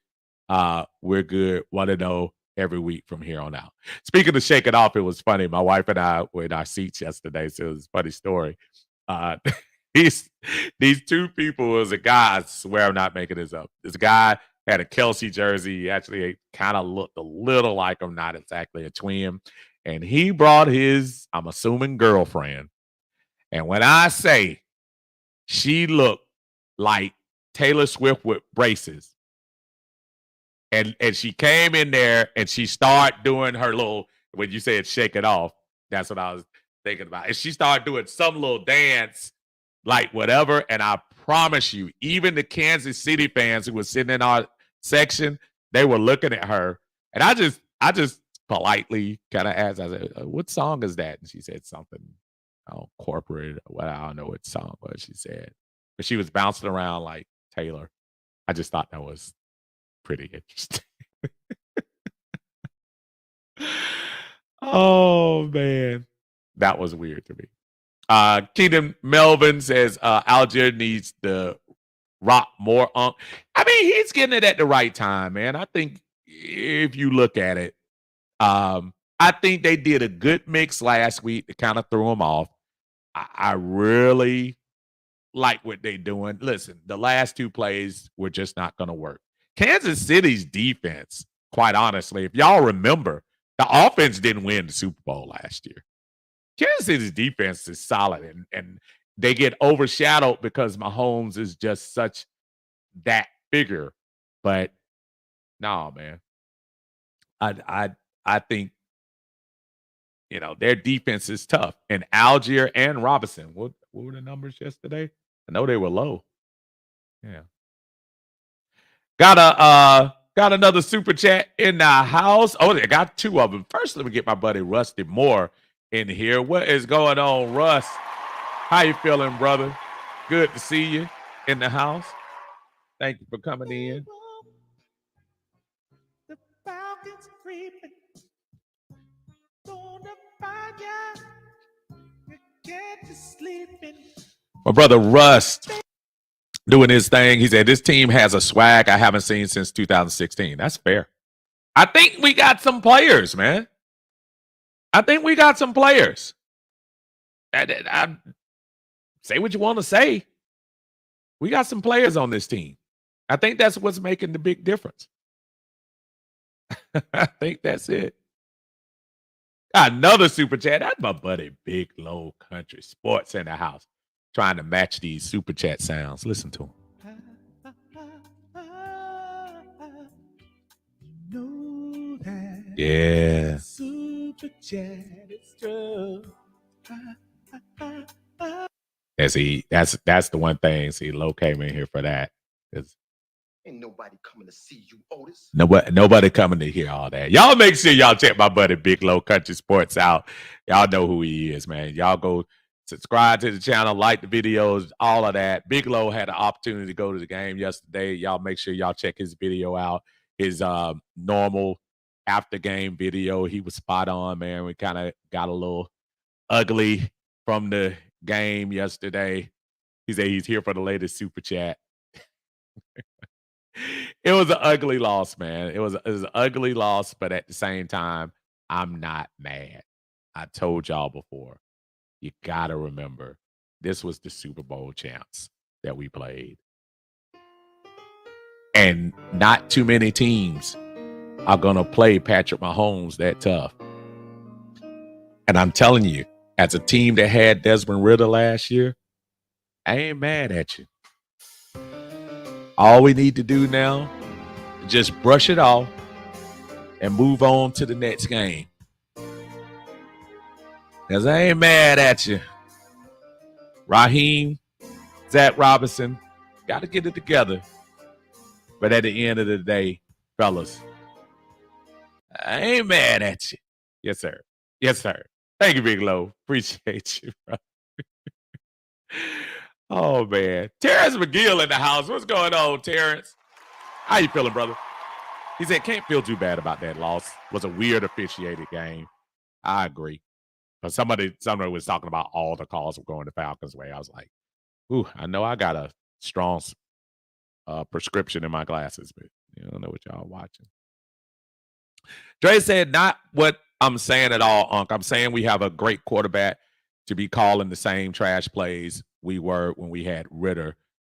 we're good. Want to know every week from here on out. Speaking of shake it off, it was funny. My wife and I were in our seats yesterday, so it was a funny story. Uh, these two people was a guy. I swear I'm not making this up. This guy had a Kelsey jersey. He actually kind of looked a little like him, not exactly a twin. And he brought his, I'm assuming, girlfriend. And when I say she looked like Taylor Swift with braces, and she came in there and she started doing her little, when you said shake it off, that's what I was thinking about. And she started doing some little dance, like whatever. And I promise you, even the Kansas City fans who were sitting in our section, they were looking at her. And I just politely kind of asked, I said, what song is that? And she said something, corporate, well, I don't know what song was she said. But she was bouncing around like Taylor. I just thought that was pretty interesting. Oh man, that was weird to me. Kingdom Melvin says Algier needs to rock more. I mean, he's getting it at the right time, man. I think if you look at it, I think they did a good mix last week to kind of throw him off. I really like what they're doing. Listen, the last two plays were just not going to work. Kansas City's defense, quite honestly, if y'all remember, the offense didn't win the Super Bowl last year. Kansas City's defense is solid, and they get overshadowed because Mahomes is just such that figure. But no, man, I think their defense is tough. And Algier and Robinson, what were the numbers yesterday? I know they were low. Yeah. Got another super chat in the house. Oh, they got two of them. First, let me get my buddy Rusty Moore in here. What is going on, Russ? How you feeling, brother? Good to see you in the house. Thank you for coming in. The Falcons creeping. Gonna find you. Get to sleeping. My brother Rust doing his thing. He said, this team has a swag I haven't seen since 2016. That's fair. I think we got some players, man. I think we got some players. I say what you want to say. We got some players on this team. I think that's what's making the big difference. I think that's it. Another super chat. That's my buddy Big Low Country Sports in the house. Trying to match these super chat sounds. Listen to them. Yeah. Super chat is true. That's the one thing. See, Low came in here for that. Ain't nobody coming to see you, Otis. Nobody coming to hear all that. Y'all make sure y'all check my buddy Big Low Country Sports out. Y'all know who he is, man. Y'all go subscribe to the channel, like the videos, all of that. Big Low had the opportunity to go to the game yesterday. Y'all make sure y'all check his video out. His normal after game video. He was spot on, man. We kind of got a little ugly from the game yesterday. He said he's here for the latest super chat. It was an ugly loss, man. It was an ugly loss, but at the same time, I'm not mad. I told y'all before, you got to remember, this was the Super Bowl champs that we played. And not too many teams are going to play Patrick Mahomes that tough. And I'm telling you, as a team that had Desmond Ridder last year, I ain't mad at you. All we need to do now is just brush it off and move on to the next game. Because I ain't mad at you. Raheem, Zach Robinson, got to get it together. But at the end of the day, fellas, I ain't mad at you. Yes, sir. Yes, sir. Thank you, Big Low. Appreciate you, bro. Oh, man. Terrence McGill in the house. What's going on, Terrence? How you feeling, brother? He said, can't feel too bad about that loss. It was a weird officiated game. I agree. But somebody was talking about all the calls were going the Falcons' way. I was like, ooh, I know I got a strong prescription in my glasses, but you don't know what y'all watching. Dre said, not what I'm saying at all, Unc. I'm saying we have a great quarterback to be calling the same trash plays we were when we had Ritter.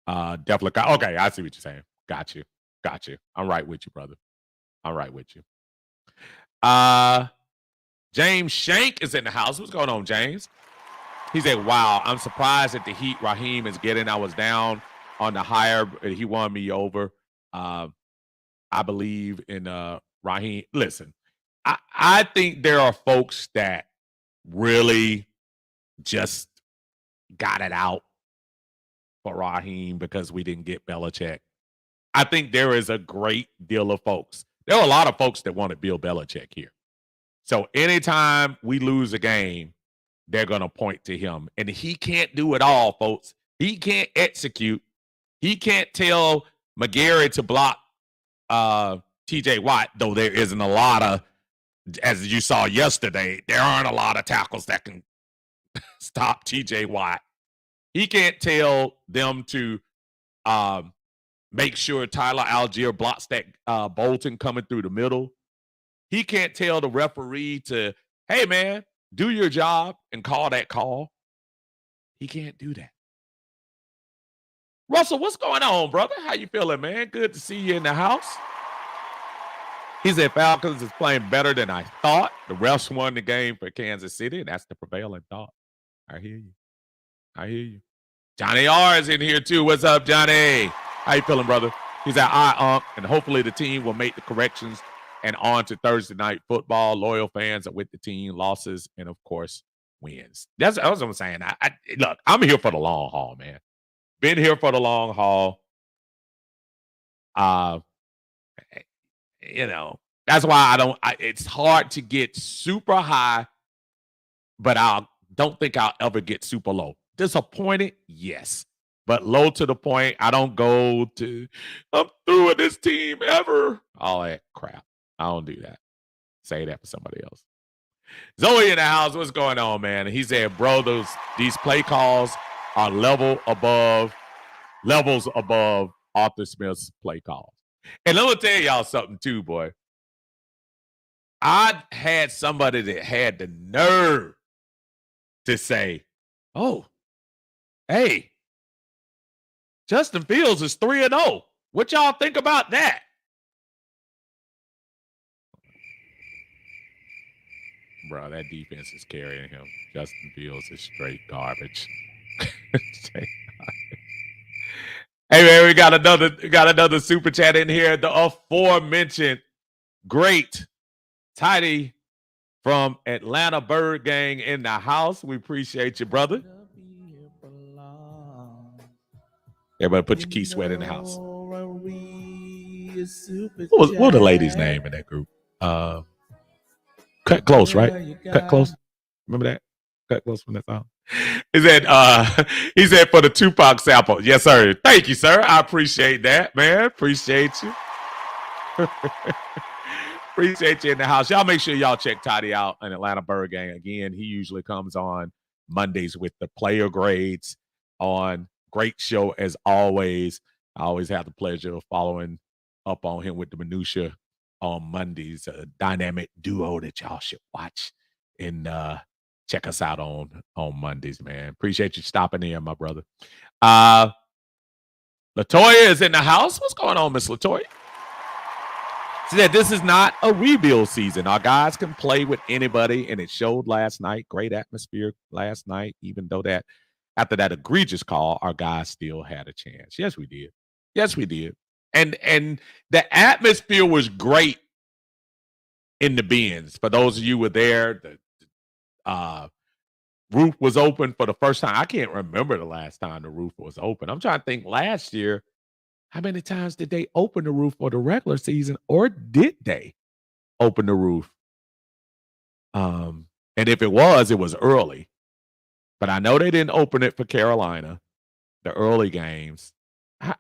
Definitely. Okay, I see what you're saying. Got you. Got you. I'm right with you, brother. I'm right with you. James Shank is in the house. What's going on, James? He said, wow, I'm surprised at the heat Raheem is getting. I was down on the hire. He won me over. I believe in Raheem. Listen, I think there are folks that really just got it out for Raheem because we didn't get Belichick. I think there is a great deal of folks. There are a lot of folks that wanted Bill Belichick here. So anytime we lose a game, they're going to point to him. And he can't do it all, folks. He can't execute. He can't tell McGarry to block TJ Watt, though there isn't a lot of, as you saw yesterday, there aren't a lot of tackles that can stop TJ Watt. He can't tell them to make sure Tyler Algier blocks that Bolton coming through the middle. He can't tell the referee to, hey, man, do your job and call that call. He can't do that. Russell, what's going on, brother? How you feeling, man? Good to see you in the house. He said Falcons is playing better than I thought. The refs won the game for Kansas City, and that's the prevailing thought. I hear you. I hear you. Johnny R is in here, too. What's up, Johnny? How you feeling, brother? He's at Unc, and hopefully the team will make the corrections and on to Thursday night football. Loyal fans are with the team, losses, and, of course, wins. That's what I'm saying. Look, I'm here for the long haul, man. Been here for the long haul. That's why it's hard to get super high, but I don't think I'll ever get super low. Disappointed? Yes. But low to the point, I don't go to, I'm through with this team ever. All that crap. I don't do that. Say that for somebody else. Zoe in the house, what's going on, man? He said, bro, these play calls are levels above Arthur Smith's play calls. And let me tell y'all something too, boy. I had somebody that had the nerve to say, oh, hey, Justin Fields is 3-0. What y'all think about that? Bro, that defense is carrying him. Justin Fields is straight garbage. Hey, man, we got another super chat in here. The aforementioned great Tidy from Atlanta Bird Gang in the house. We appreciate you, brother. Everybody put your key sweat in the house. What the lady's name in that group? Cut Close, right? Cut Close. Remember that? Cut Close from that song. He said for the Tupac sample. Yes, sir. Thank you, sir. I appreciate that, man. Appreciate you. Appreciate you in the house. Y'all make sure y'all check Toddy out in Atlanta Bird Gang. Again, he usually comes on Mondays with the player grades on. Great show as always. I always have the pleasure of following up on him with the Minutia on Mondays. A dynamic duo that y'all should watch and check us out on Mondays, man. Appreciate you stopping in, my brother. Latoya is in the house. What's going on, Miss Latoya? She said, this is not a rebuild season. Our guys can play with anybody, and it showed last night. Great atmosphere last night, even though that after that egregious call, our guys still had a chance. Yes, we did. Yes, we did. And the atmosphere was great in the bins. For those of you who were there, the roof was open for the first time. I can't remember the last time the roof was open. I'm trying to think last year, how many times did they open the roof for the regular season, or did they open the roof? And if it was early. But I know they didn't open it for Carolina, the early games.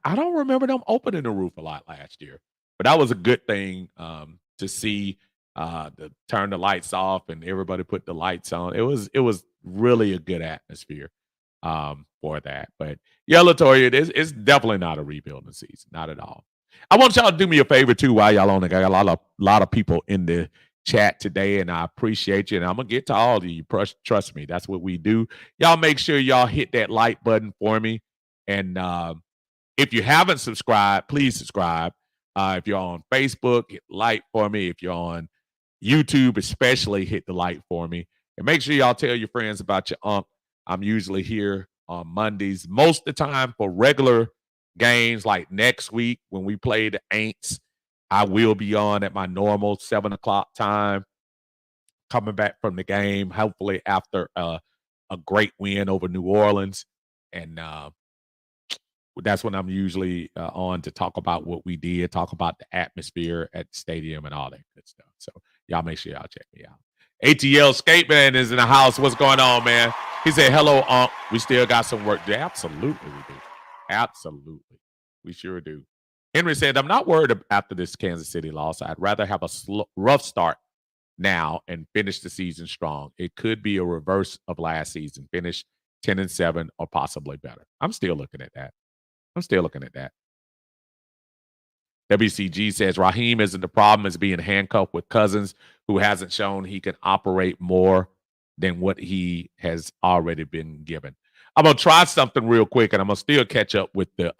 I don't remember them opening the roof a lot last year. But that was a good thing to see, to turn the lights off and everybody put the lights on. It was really a good atmosphere for that. But yeah, Latoya, it's definitely not a rebuilding season. Not at all. I want y'all to do me a favor too while y'all on it. I got a lot of people in the chat today, and I appreciate you. And I'm gonna get to all of you. Trust me, that's what we do. Y'all make sure y'all hit that like button for me. And if you haven't subscribed, please subscribe. If you're on Facebook, hit like for me. If you're on YouTube, especially, hit the like for me. And make sure y'all tell your friends about your unc. I'm usually here on Mondays, most of the time for regular games. Like next week when we play the Aints, I will be on at my normal 7 o'clock time, coming back from the game, hopefully after a great win over New Orleans. And that's when I'm usually on to talk about what we did, talk about the atmosphere at the stadium and all that good stuff. So y'all make sure y'all check me out. ATL Skateman is in the house. What's going on, man? He said, hello, Unc. We still got some work to do. Absolutely, we do. Absolutely. We sure do. Henry said, I'm not worried after this Kansas City loss. I'd rather have a rough start now and finish the season strong. It could be a reverse of last season, finish 10-7 or possibly better. I'm still looking at that. WCG says Raheem isn't the problem, is being handcuffed with Cousins, who hasn't shown he can operate more than what he has already been given. I'm going to try something real quick, and I'm going to still catch up with the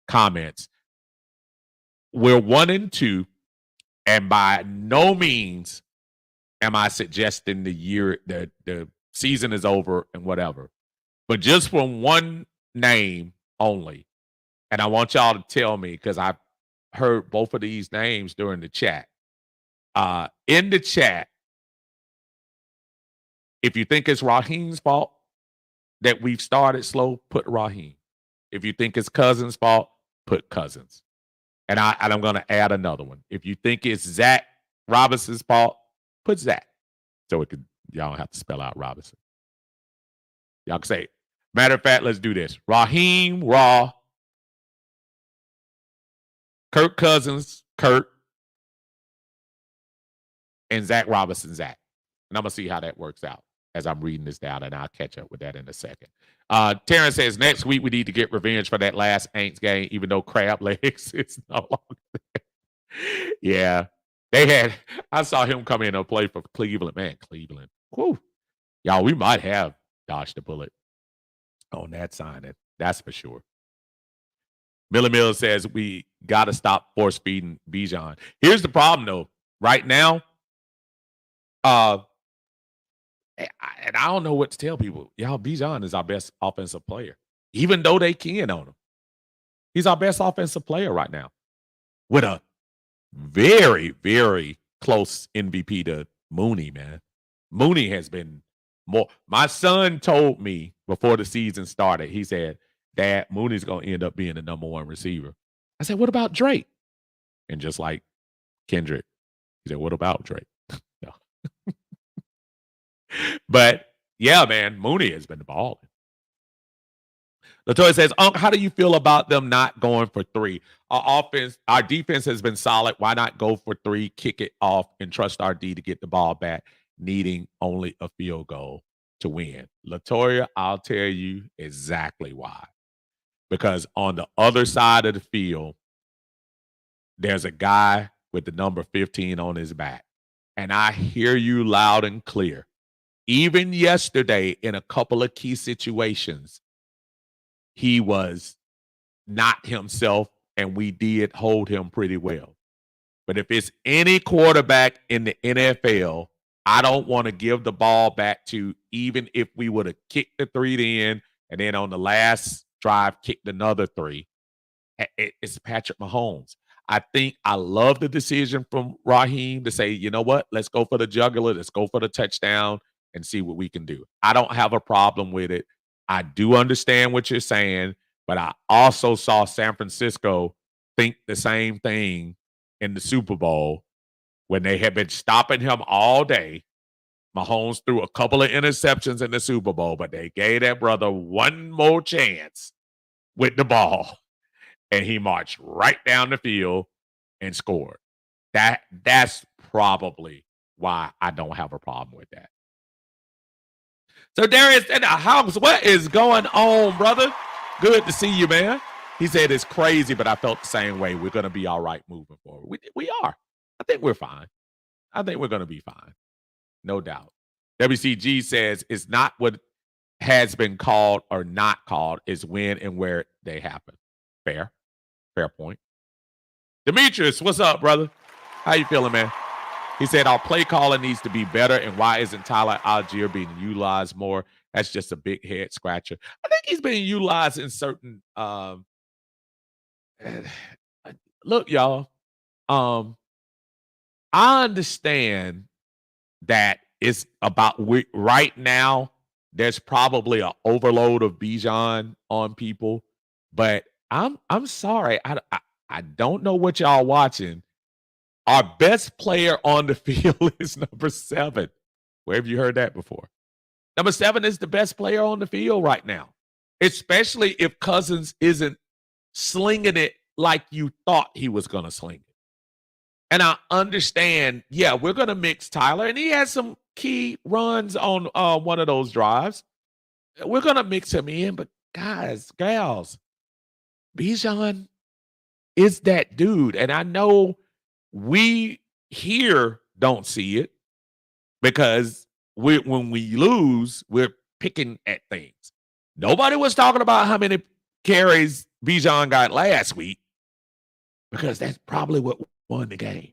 comments. We're 1-2, and by no means am I suggesting the season is over and whatever. But just from one name only, and I want y'all to tell me, because I've heard both of these names during the chat. In the chat, if you think it's Raheem's fault that we've started slow, put Raheem. If you think it's Cousins' fault, put Cousins. And I'm going to add another one. If you think it's Zach Robinson's fault, put Zach. So y'all don't have to spell out Robinson. Y'all can say, matter of fact, let's do this. Raheem, Raw. Kirk Cousins, Kurt. And Zach Robinson, Zach. And I'm going to see how that works out as I'm reading this down, and I'll catch up with that in a second. Terrence says, next week we need to get revenge for that last Aints game, even though Crab Legs is no longer there. Yeah. I saw him come in and play for Cleveland. Man, Cleveland. Whew. Y'all, we might have dodged a bullet on that sign. That's for sure. Millie Mills says we got to stop force feeding Bijan. Here's the problem, though. Right now, and I don't know what to tell people. Y'all, Bijan is our best offensive player, even though they can on him. He's our best offensive player right now, with a very, very close MVP to Mooney, man. Mooney has been more. My son told me before the season started, he said, Dad, Mooney's going to end up being the number one receiver. I said, what about Drake? And just like Kendrick, he said, what about Drake? No. But, yeah, man, Mooney has been balling. Latoya says, Unc, how do you feel about them not going for three? Our defense has been solid. Why not go for three, kick it off, and trust our D to get the ball back, needing only a field goal to win? Latoya, I'll tell you exactly why. Because on the other side of the field, there's a guy with the number 15 on his back. And I hear you loud and clear. Even yesterday, in a couple of key situations, he was not himself, and we did hold him pretty well. But if it's any quarterback in the NFL, I don't want to give the ball back to, even if we would have kicked the three in and then on the last drive kicked another three. It's Patrick Mahomes. I love the decision from Raheem to say, you know what, let's go for the jugular, let's go for the touchdown and see what we can do. I don't have a problem with it. I do understand what you're saying, but I also saw San Francisco think the same thing in the Super Bowl when they had been stopping him all day. Mahomes threw a couple of interceptions in the Super Bowl, but they gave that brother one more chance with the ball, and he marched right down the field and scored. That's probably why I don't have a problem with that. So Darius in the house, what is going on, brother? Good to see you, man. He said it's crazy, but I felt the same way. We're going to be all right moving forward. We are. I think we're fine. I think we're going to be fine. No doubt. WCG says it's not what has been called or not called, is when and where they happen. Fair point. Demetrius, what's up, brother? How you feeling, man? He said our play calling needs to be better, and why isn't Tyler Algier being utilized more? That's just a big head scratcher. I think he's being utilized in certain look, y'all. I understand that it's about right now. There's probably an overload of Bijan on people, but I'm sorry. I don't know what y'all watching. Our best player on the field is number 7. Where have you heard that before? Number 7 is the best player on the field right now, especially if Cousins isn't slinging it like you thought he was going to sling it. And I understand, yeah, we're going to mix Tyler, and he has some key runs on one of those drives. We're going to mix him in, but guys, gals, Bijan is that dude. And I know we here don't see it because when we lose, we're picking at things. Nobody was talking about how many carries Bijan got last week because that's probably what won the game.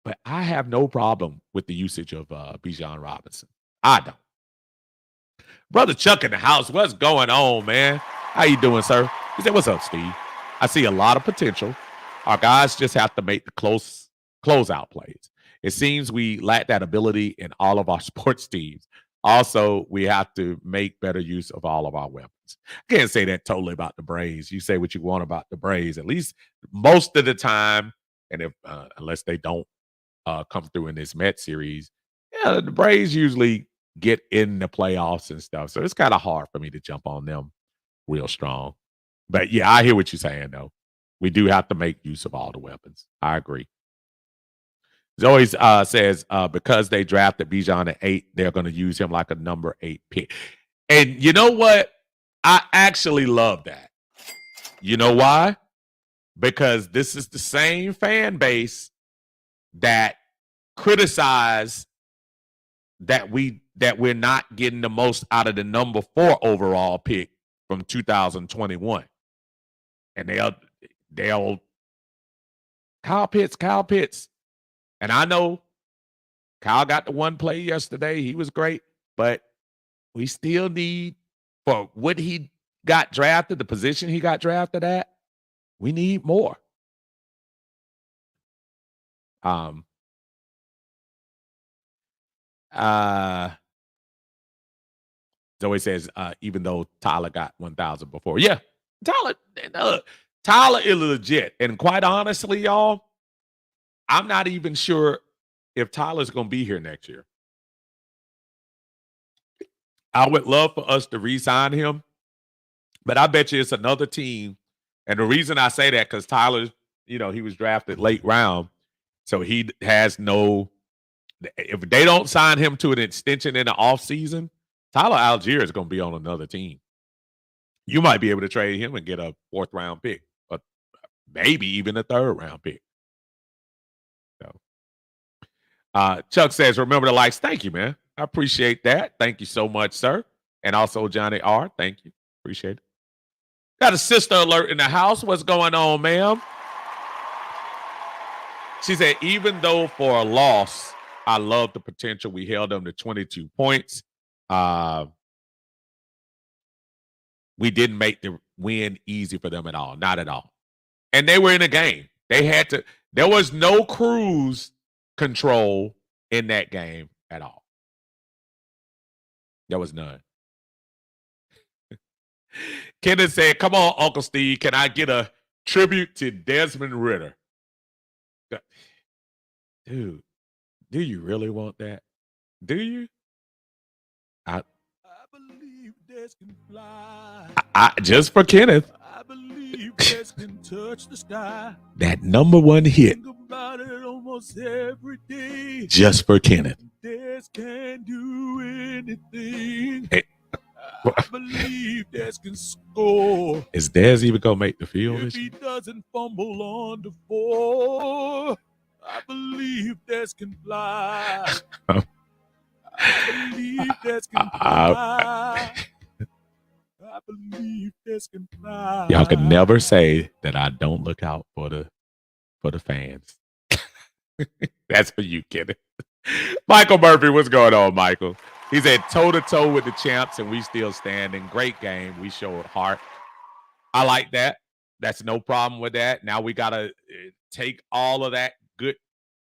But I have no problem with the usage of Bijan Robinson. I don't. Brother Chuck in the house, what's going on, man? How you doing, sir? He said, what's up, Steve? I see a lot of potential. Our guys just have to make the closeout plays. It seems we lack that ability in all of our sports teams. Also, we have to make better use of all of our weapons. I can't say that totally about the Braves. You say what you want about the Braves, at least most of the time, and if unless they don't come through in this Met series, yeah, the Braves usually get in the playoffs and stuff. So it's kind of hard for me to jump on them real strong. But yeah, I hear what you're saying, though. We do have to make use of all the weapons. I agree. Zoe says because they drafted Bijan at 8, they're going to use him like a number 8 pick. And you know what? I actually love that. You know why? Because this is the same fan base that criticize that we're not getting the most out of the number 4 overall pick from 2021. And they'll Kyle Pitts. And I know Kyle got the one play yesterday. He was great, but we still need, for what he got drafted, the position he got drafted at, we need more. Zoe says, even though Tyler got 1,000 before. Yeah, Tyler is legit. And quite honestly, y'all, I'm not even sure if Tyler's going to be here next year. I would love for us to re-sign him, but I bet you it's another team. And the reason I say that, because Tyler, he was drafted late round, so he has no. If they don't sign him to an extension in the offseason, Tyler Algier is going to be on another team. You might be able to trade him and get a 4th round pick, or maybe even a 3rd round pick. So, Chuck says, remember the likes. Thank you, man. I appreciate that. Thank you so much, sir. And also Johnny R. Thank you. Appreciate it. Got a sister alert in the house. What's going on, ma'am? She said, even though for a loss, I love the potential. We held them to 22 points. We didn't make the win easy for them at all. Not at all. And they were in a game. There was no cruise control in that game at all. There was none. Kenneth said, come on, Uncle Steve, can I get a tribute to Desmond Ritter? Dude, do you really want that? Do you? I believe Des can fly. Just for Kenneth. I believe Des can touch the sky. That number 1 hit. Think about it almost every day. Just for Kenneth. Des can do anything. Hey, I believe Dez can score. Is Dez even gonna make the field? If he doesn't fumble on the 4, I believe Dez can fly. I believe Dez can fly. I believe Dez can fly. Y'all can never say that I don't look out for the fans. That's for you, kid. Michael Murphy, what's going on, Michael? He's at toe-to-toe with the champs, and we still standing. Great game. We showed heart. I like that. That's no problem with that. Now we got to take all of that good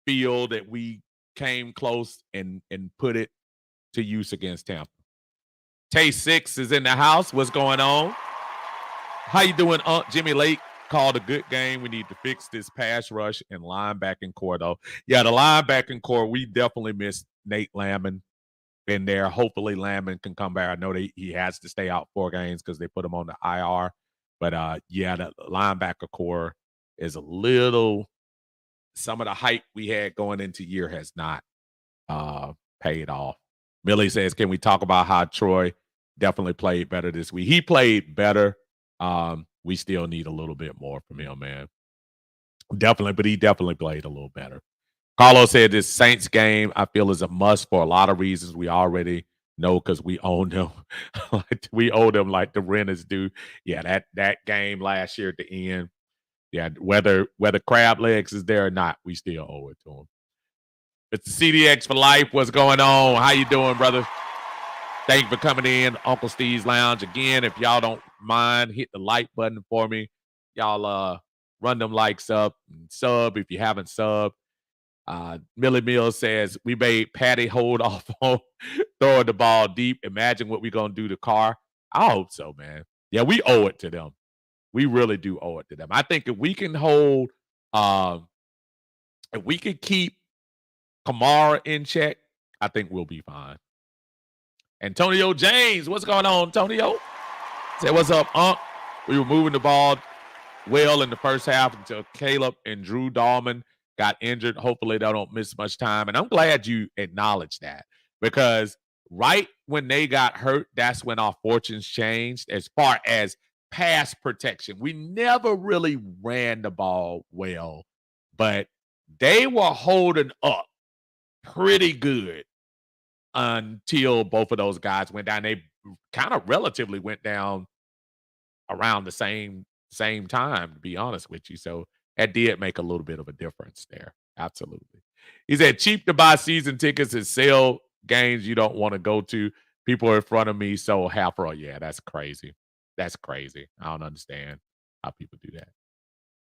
feel that we came close and put it to use against Tampa. Tay Six is in the house. What's going on? How you doing, Jimmy Lake? Called a good game. We need to fix this pass rush and linebacking core, though. Yeah, the linebacking core, we definitely missed Nate Lamon in there. Hopefully Lamon can come back. I know he has to stay out 4 games because they put him on the IR. But, yeah, the linebacker core is a little – some of the hype we had going into year has not paid off. Millie says, can we talk about how Troy definitely played better this week? He played better. We still need a little bit more from him, man. Definitely, but he definitely played a little better. Carlos said this Saints game, I feel, is a must for a lot of reasons we already know because we own them. We owe them like the renters do. Yeah, that game last year at the end. Yeah, whether Crab Legs is there or not, we still owe it to him. It's the CDX for life. What's going on? How you doing, brother? Thank you for coming in, Uncle Steve's Lounge. Again, if y'all don't mind, hit the like button for me. Y'all run them likes up and sub if you haven't subbed. Millie Mills says, we made Patty hold off on throwing the ball deep. Imagine what we're going to do to Carr. I hope so, man. Yeah, we owe it to them. We really do owe it to them. I think if we can hold, if we can keep Kamara in check, I think we'll be fine. Antonio James, what's going on, Antonio? Say, what's up, Unc? We were moving the ball well in the first half until Caleb and Drew Dahlman got injured. Hopefully they don't miss much time. And I'm glad you acknowledged that because right when they got hurt, that's when our fortunes changed as far as pass protection. We never really ran the ball well, but they were holding up pretty good until both of those guys went down. They kind of relatively went down around the same time, to be honest with you. So that did make a little bit of a difference there. Absolutely. He said, cheap to buy season tickets and sell games you don't want to go to. People in front of me sold half row. Yeah, that's crazy. That's crazy. I don't understand how people do that.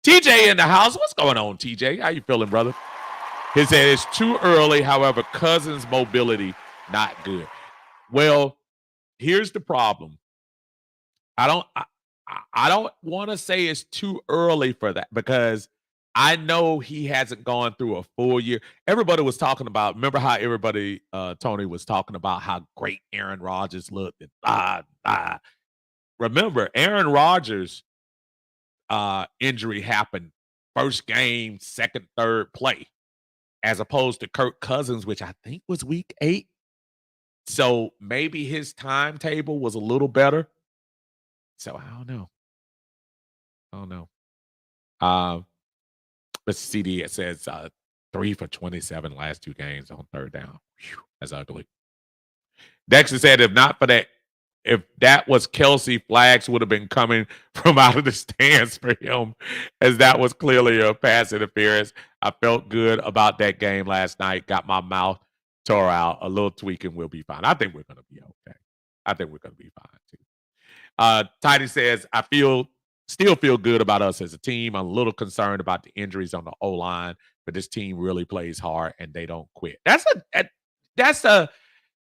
TJ in the house. What's going on, TJ? How you feeling, brother? He said it's too early. However, Cousins' mobility not good. Well, here's the problem. I don't want to say it's too early for that because I know he hasn't gone through a full year. Everybody was talking about, remember how everybody, Tony was talking about how great Aaron Rodgers looked. And, remember, Aaron Rodgers' injury happened first game, second, third play, as opposed to Kirk Cousins, which I think was week 8. So maybe his timetable was a little better. So I don't know. Let's see. It says 3 for 27 last 2 games on third down. Whew, that's ugly. Dexter said, if that was Kelsey, flags would have been coming from out of the stands for him, as that was clearly a pass interference. I felt good about that game last night. Got my mouth tore out. A little tweaking will be fine. I think we're going to be okay. I think we're going to be fine too. Tidy says, I still feel good about us as a team. I'm a little concerned about the injuries on the O-line, but this team really plays hard and they don't quit. That's a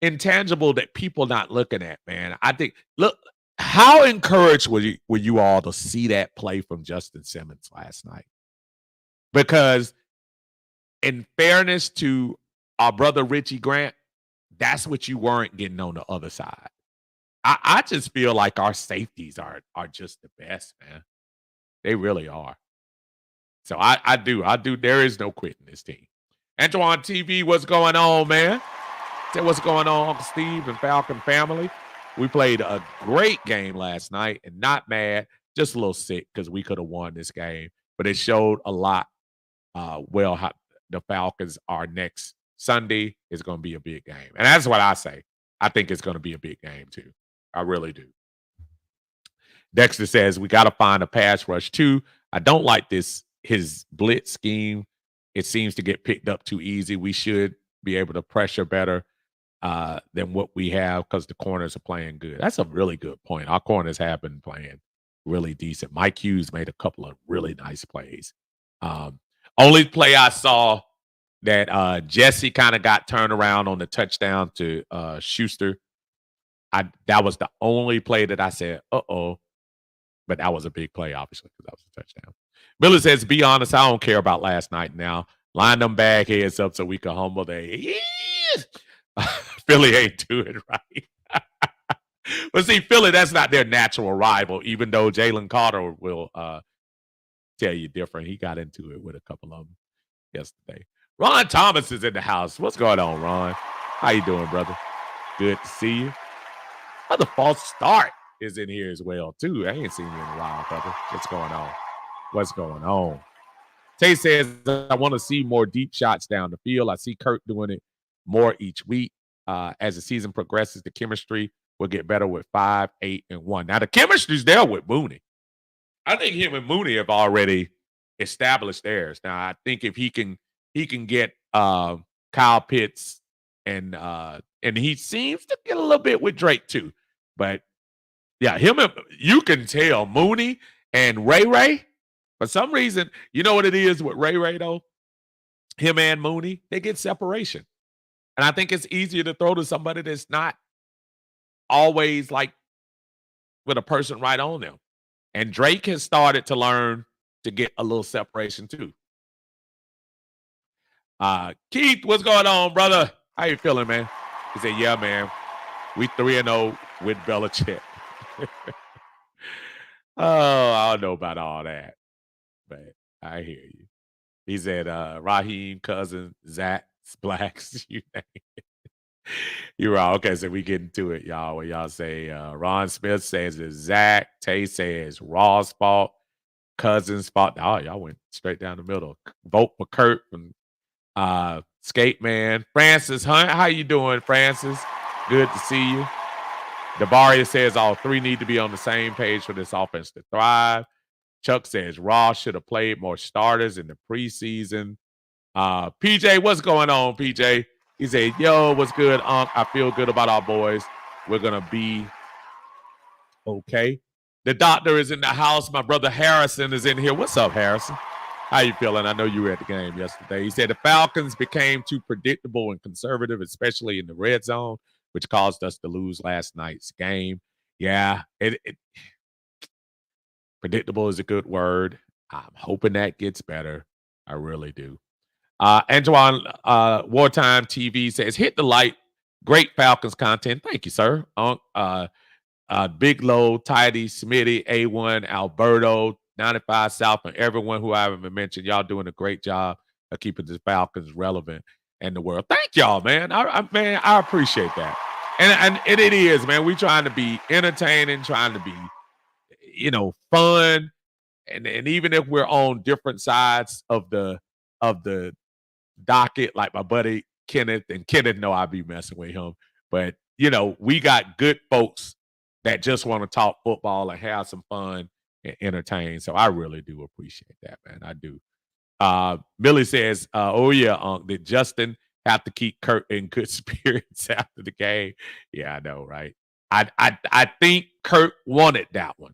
intangible that people not looking at, man. I think, look, how encouraged were you all to see that play from Justin Simmons last night? Because in fairness to our brother Richie Grant, that's what you weren't getting on the other side. I just feel like our safeties are just the best, man. They really are. So I do. There is no quitting this team. Antoine TV, what's going on, man? Say what's going on, Uncle Steve and Falcon family. We played a great game last night and not mad, just a little sick because we could have won this game. But it showed a lot how the Falcons are next Sunday is going to be a big game. And that's what I say. I think it's going to be a big game too. I really do. Dexter says we got to find a pass rush too. I don't like his blitz scheme. It seems to get picked up too easy. We should be able to pressure better than what we have because the corners are playing good. That's a really good point. Our corners have been playing really decent. Mike Hughes made a couple of really nice plays. Only play I saw that Jesse kind of got turned around on the touchdown to Schuster. That was the only play that I said, uh-oh. But that was a big play, obviously, because that was a touchdown. Miller says, be honest, I don't care about last night now. Line them bag heads up so we can humble their yes. Philly ain't doing right. But see, Philly, that's not their natural rival, even though Jalen Carter will tell you different. He got into it with a couple of them yesterday. Ron Thomas is in the house. What's going on, Ron? How you doing, brother? Good to see you. Another false start is in here as well, too. I ain't seen you in a while, brother. What's going on? What's going on? Tay says, I want to see more deep shots down the field. I see Kurt doing it more each week. As the season progresses, the chemistry will get better with 5, 8, and 1. Now, the chemistry's there with Mooney. I think him and Mooney have already established theirs. Now, I think if he can get Kyle Pitts and he seems to get a little bit with Drake too. But yeah, you can tell Mooney and Ray, for some reason, you know what it is with Ray though? Him and Mooney, they get separation. And I think it's easier to throw to somebody that's not always like with a person right on them. And Drake has started to learn to get a little separation too. Keith, what's going on, brother? How you feeling, man? He said, yeah, man. We 3-0 with Belichick. Oh, I don't know about all that. But I hear you. He said, Raheem, Cousin, Zach, Blacks, you name it. You're right. Okay, so we get into it, y'all. Where y'all say Ron Smith says it's Zach. Tay says Raw's fault. Cousin's fault. Oh, y'all went straight down the middle. Vote for Kurt from Skate Man. Francis Hunt, how you doing, Francis? Good to see you. Davaria says all three need to be on the same page for this offense to thrive. Chuck says Ross should have played more starters in the preseason. PJ, what's going on, PJ? He said, yo, what's good, Unc? I feel good about our boys. We're going to be okay. The doctor is in the house. My brother Harrison is in here. What's up, Harrison? How you feeling? I know you were at the game yesterday. He said the Falcons became too predictable and conservative, especially in the red zone, which caused us to lose last night's game. Yeah, predictable is a good word. I'm hoping that gets better. I really do. Antoine Wartime TV says, hit the like. Great Falcons content. Thank you, sir. Big Low, Tidy, Smitty, A1, Alberto, 95 South, and everyone who I haven't mentioned. Y'all doing a great job of keeping the Falcons relevant in the world. Thank y'all, man. I appreciate that. And it is, man. We trying to be entertaining, trying to be, fun. And even if we're on different sides of the docket, like my buddy Kenneth, and Kenneth know I be messing with him. But, we got good folks that just want to talk football and have some fun and entertain. So I really do appreciate that, man. I do. Millie says, oh, yeah, Unc, did Justin have to keep Kurt in good spirits after the game? Yeah, I know, right? I think Kurt wanted that one.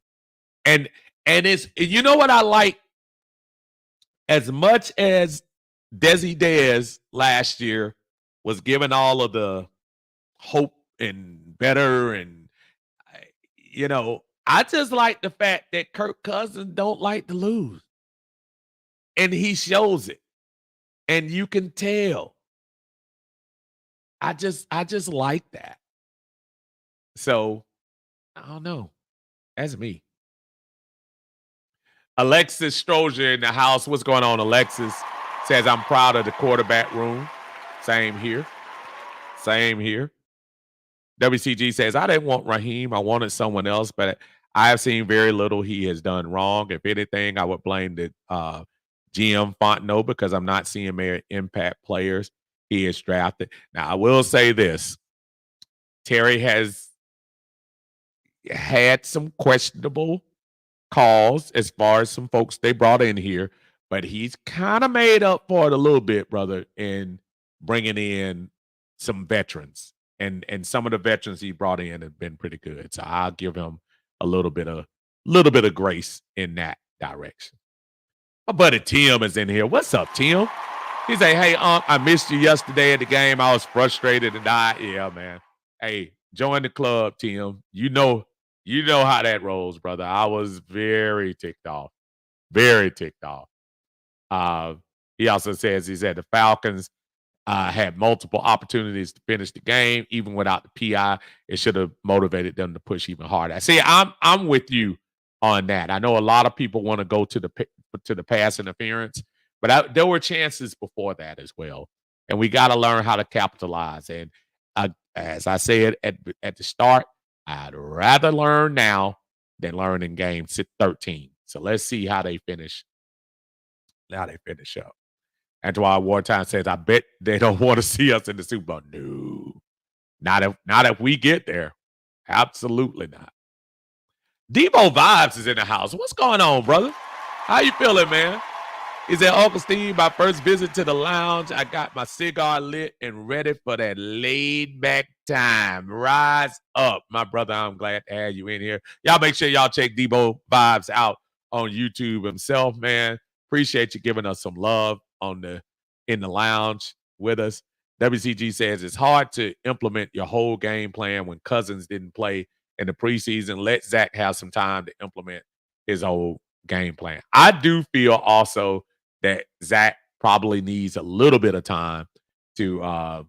And it's, you know what I like? As much as Desi Dez last year was given all of the hope and better, and I just like the fact that Kirk Cousins don't like to lose, and he shows it, and you can tell. I just like that. So I don't know. That's me. Alexis Strozier in the house. What's going on, Alexis? Says, I'm proud of the quarterback room. Same here. WCG says, I didn't want Raheem. I wanted someone else, but I have seen very little he has done wrong. If anything, I would blame the GM Fontenot because I'm not seeing many impact players he has drafted. Now, I will say this. Terry has had some questionable calls as far as some folks they brought in here, but he's kind of made up for it a little bit, brother, in bringing in some veterans. And some of the veterans he brought in have been pretty good. So I'll give him a little bit of grace in that direction. My buddy Tim is in here. What's up, Tim? He say, "Hey, I missed you yesterday at the game. I was frustrated and yeah, man. Hey, join the club, Tim. You know how that rolls, brother. I was very ticked off. Very ticked off. Uh, he also says he said the Falcons had multiple opportunities to finish the game, even without the PI. It should have motivated them to push even harder. See, I'm with you on that. I know a lot of people want to go to the pass interference, but there were chances before that as well, and we got to learn how to capitalize. And as I said at the start, I'd rather learn now than learn in game 13. So let's see how they finish. How they finish up. Antoine Wartime says, I bet they don't want to see us in the Super Bowl. No. Not if we get there. Absolutely not. Debo Vibes is in the house. What's going on, brother? How you feeling, man? He said, Uncle Steve, my first visit to the lounge. I got my cigar lit and ready for that laid back time. Rise up. My brother, I'm glad to have you in here. Y'all make sure y'all check Debo Vibes out on YouTube himself, man. Appreciate you giving us some love in the lounge with us. WCG says it's hard to implement your whole game plan when Cousins didn't play in the preseason. Let Zach have some time to implement his whole game plan. I do feel also that Zach probably needs a little bit of time to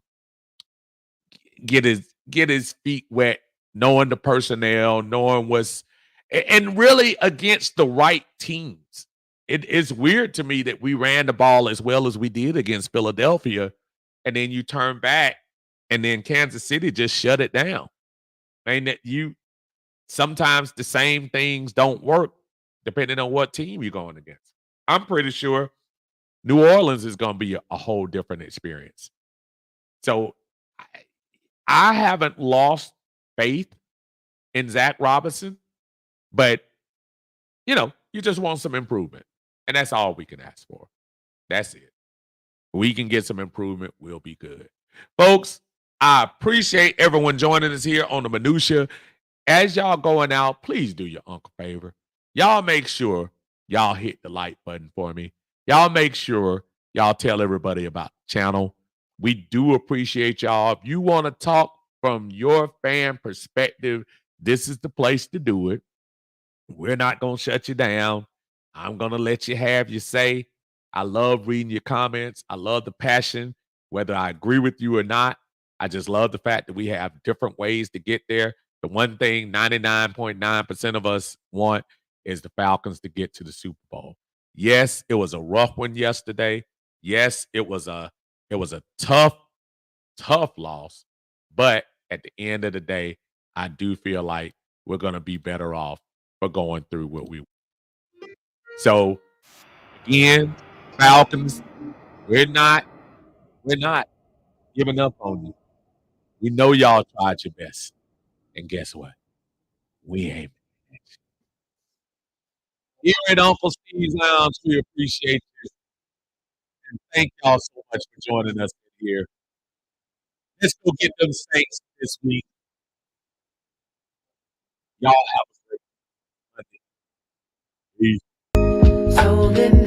get his feet wet, knowing the personnel, knowing what's and really against the right teams. It's weird to me that we ran the ball as well as we did against Philadelphia, and then you turn back, and then Kansas City just shut it down. I mean, sometimes the same things don't work depending on what team you're going against. I'm pretty sure New Orleans is going to be a whole different experience. So I haven't lost faith in Zach Robinson, but you just want some improvement. And that's all we can ask for. That's it. We can get some improvement. We'll be good. Folks, I appreciate everyone joining us here on the Minutia. As y'all going out, please do your uncle a favor. Y'all make sure y'all hit the like button for me. Y'all make sure y'all tell everybody about the channel. We do appreciate y'all. If you want to talk from your fan perspective, this is the place to do it. We're not going to shut you down. I'm going to let you have your say. I love reading your comments. I love the passion, whether I agree with you or not. I just love the fact that we have different ways to get there. The one thing 99.9% of us want is the Falcons to get to the Super Bowl. Yes, it was a rough one yesterday. Yes, it was a tough loss. But at the end of the day, I do feel like we're going to be better off for going through what we. So again, Falcons, we're not giving up on you. We know y'all tried your best. And guess what? We ain't. Here at Uncle Steve's Lounge, we appreciate you. And thank y'all so much for joining us here. Let's go get them Saints this week. Y'all have a great Monday. Peace.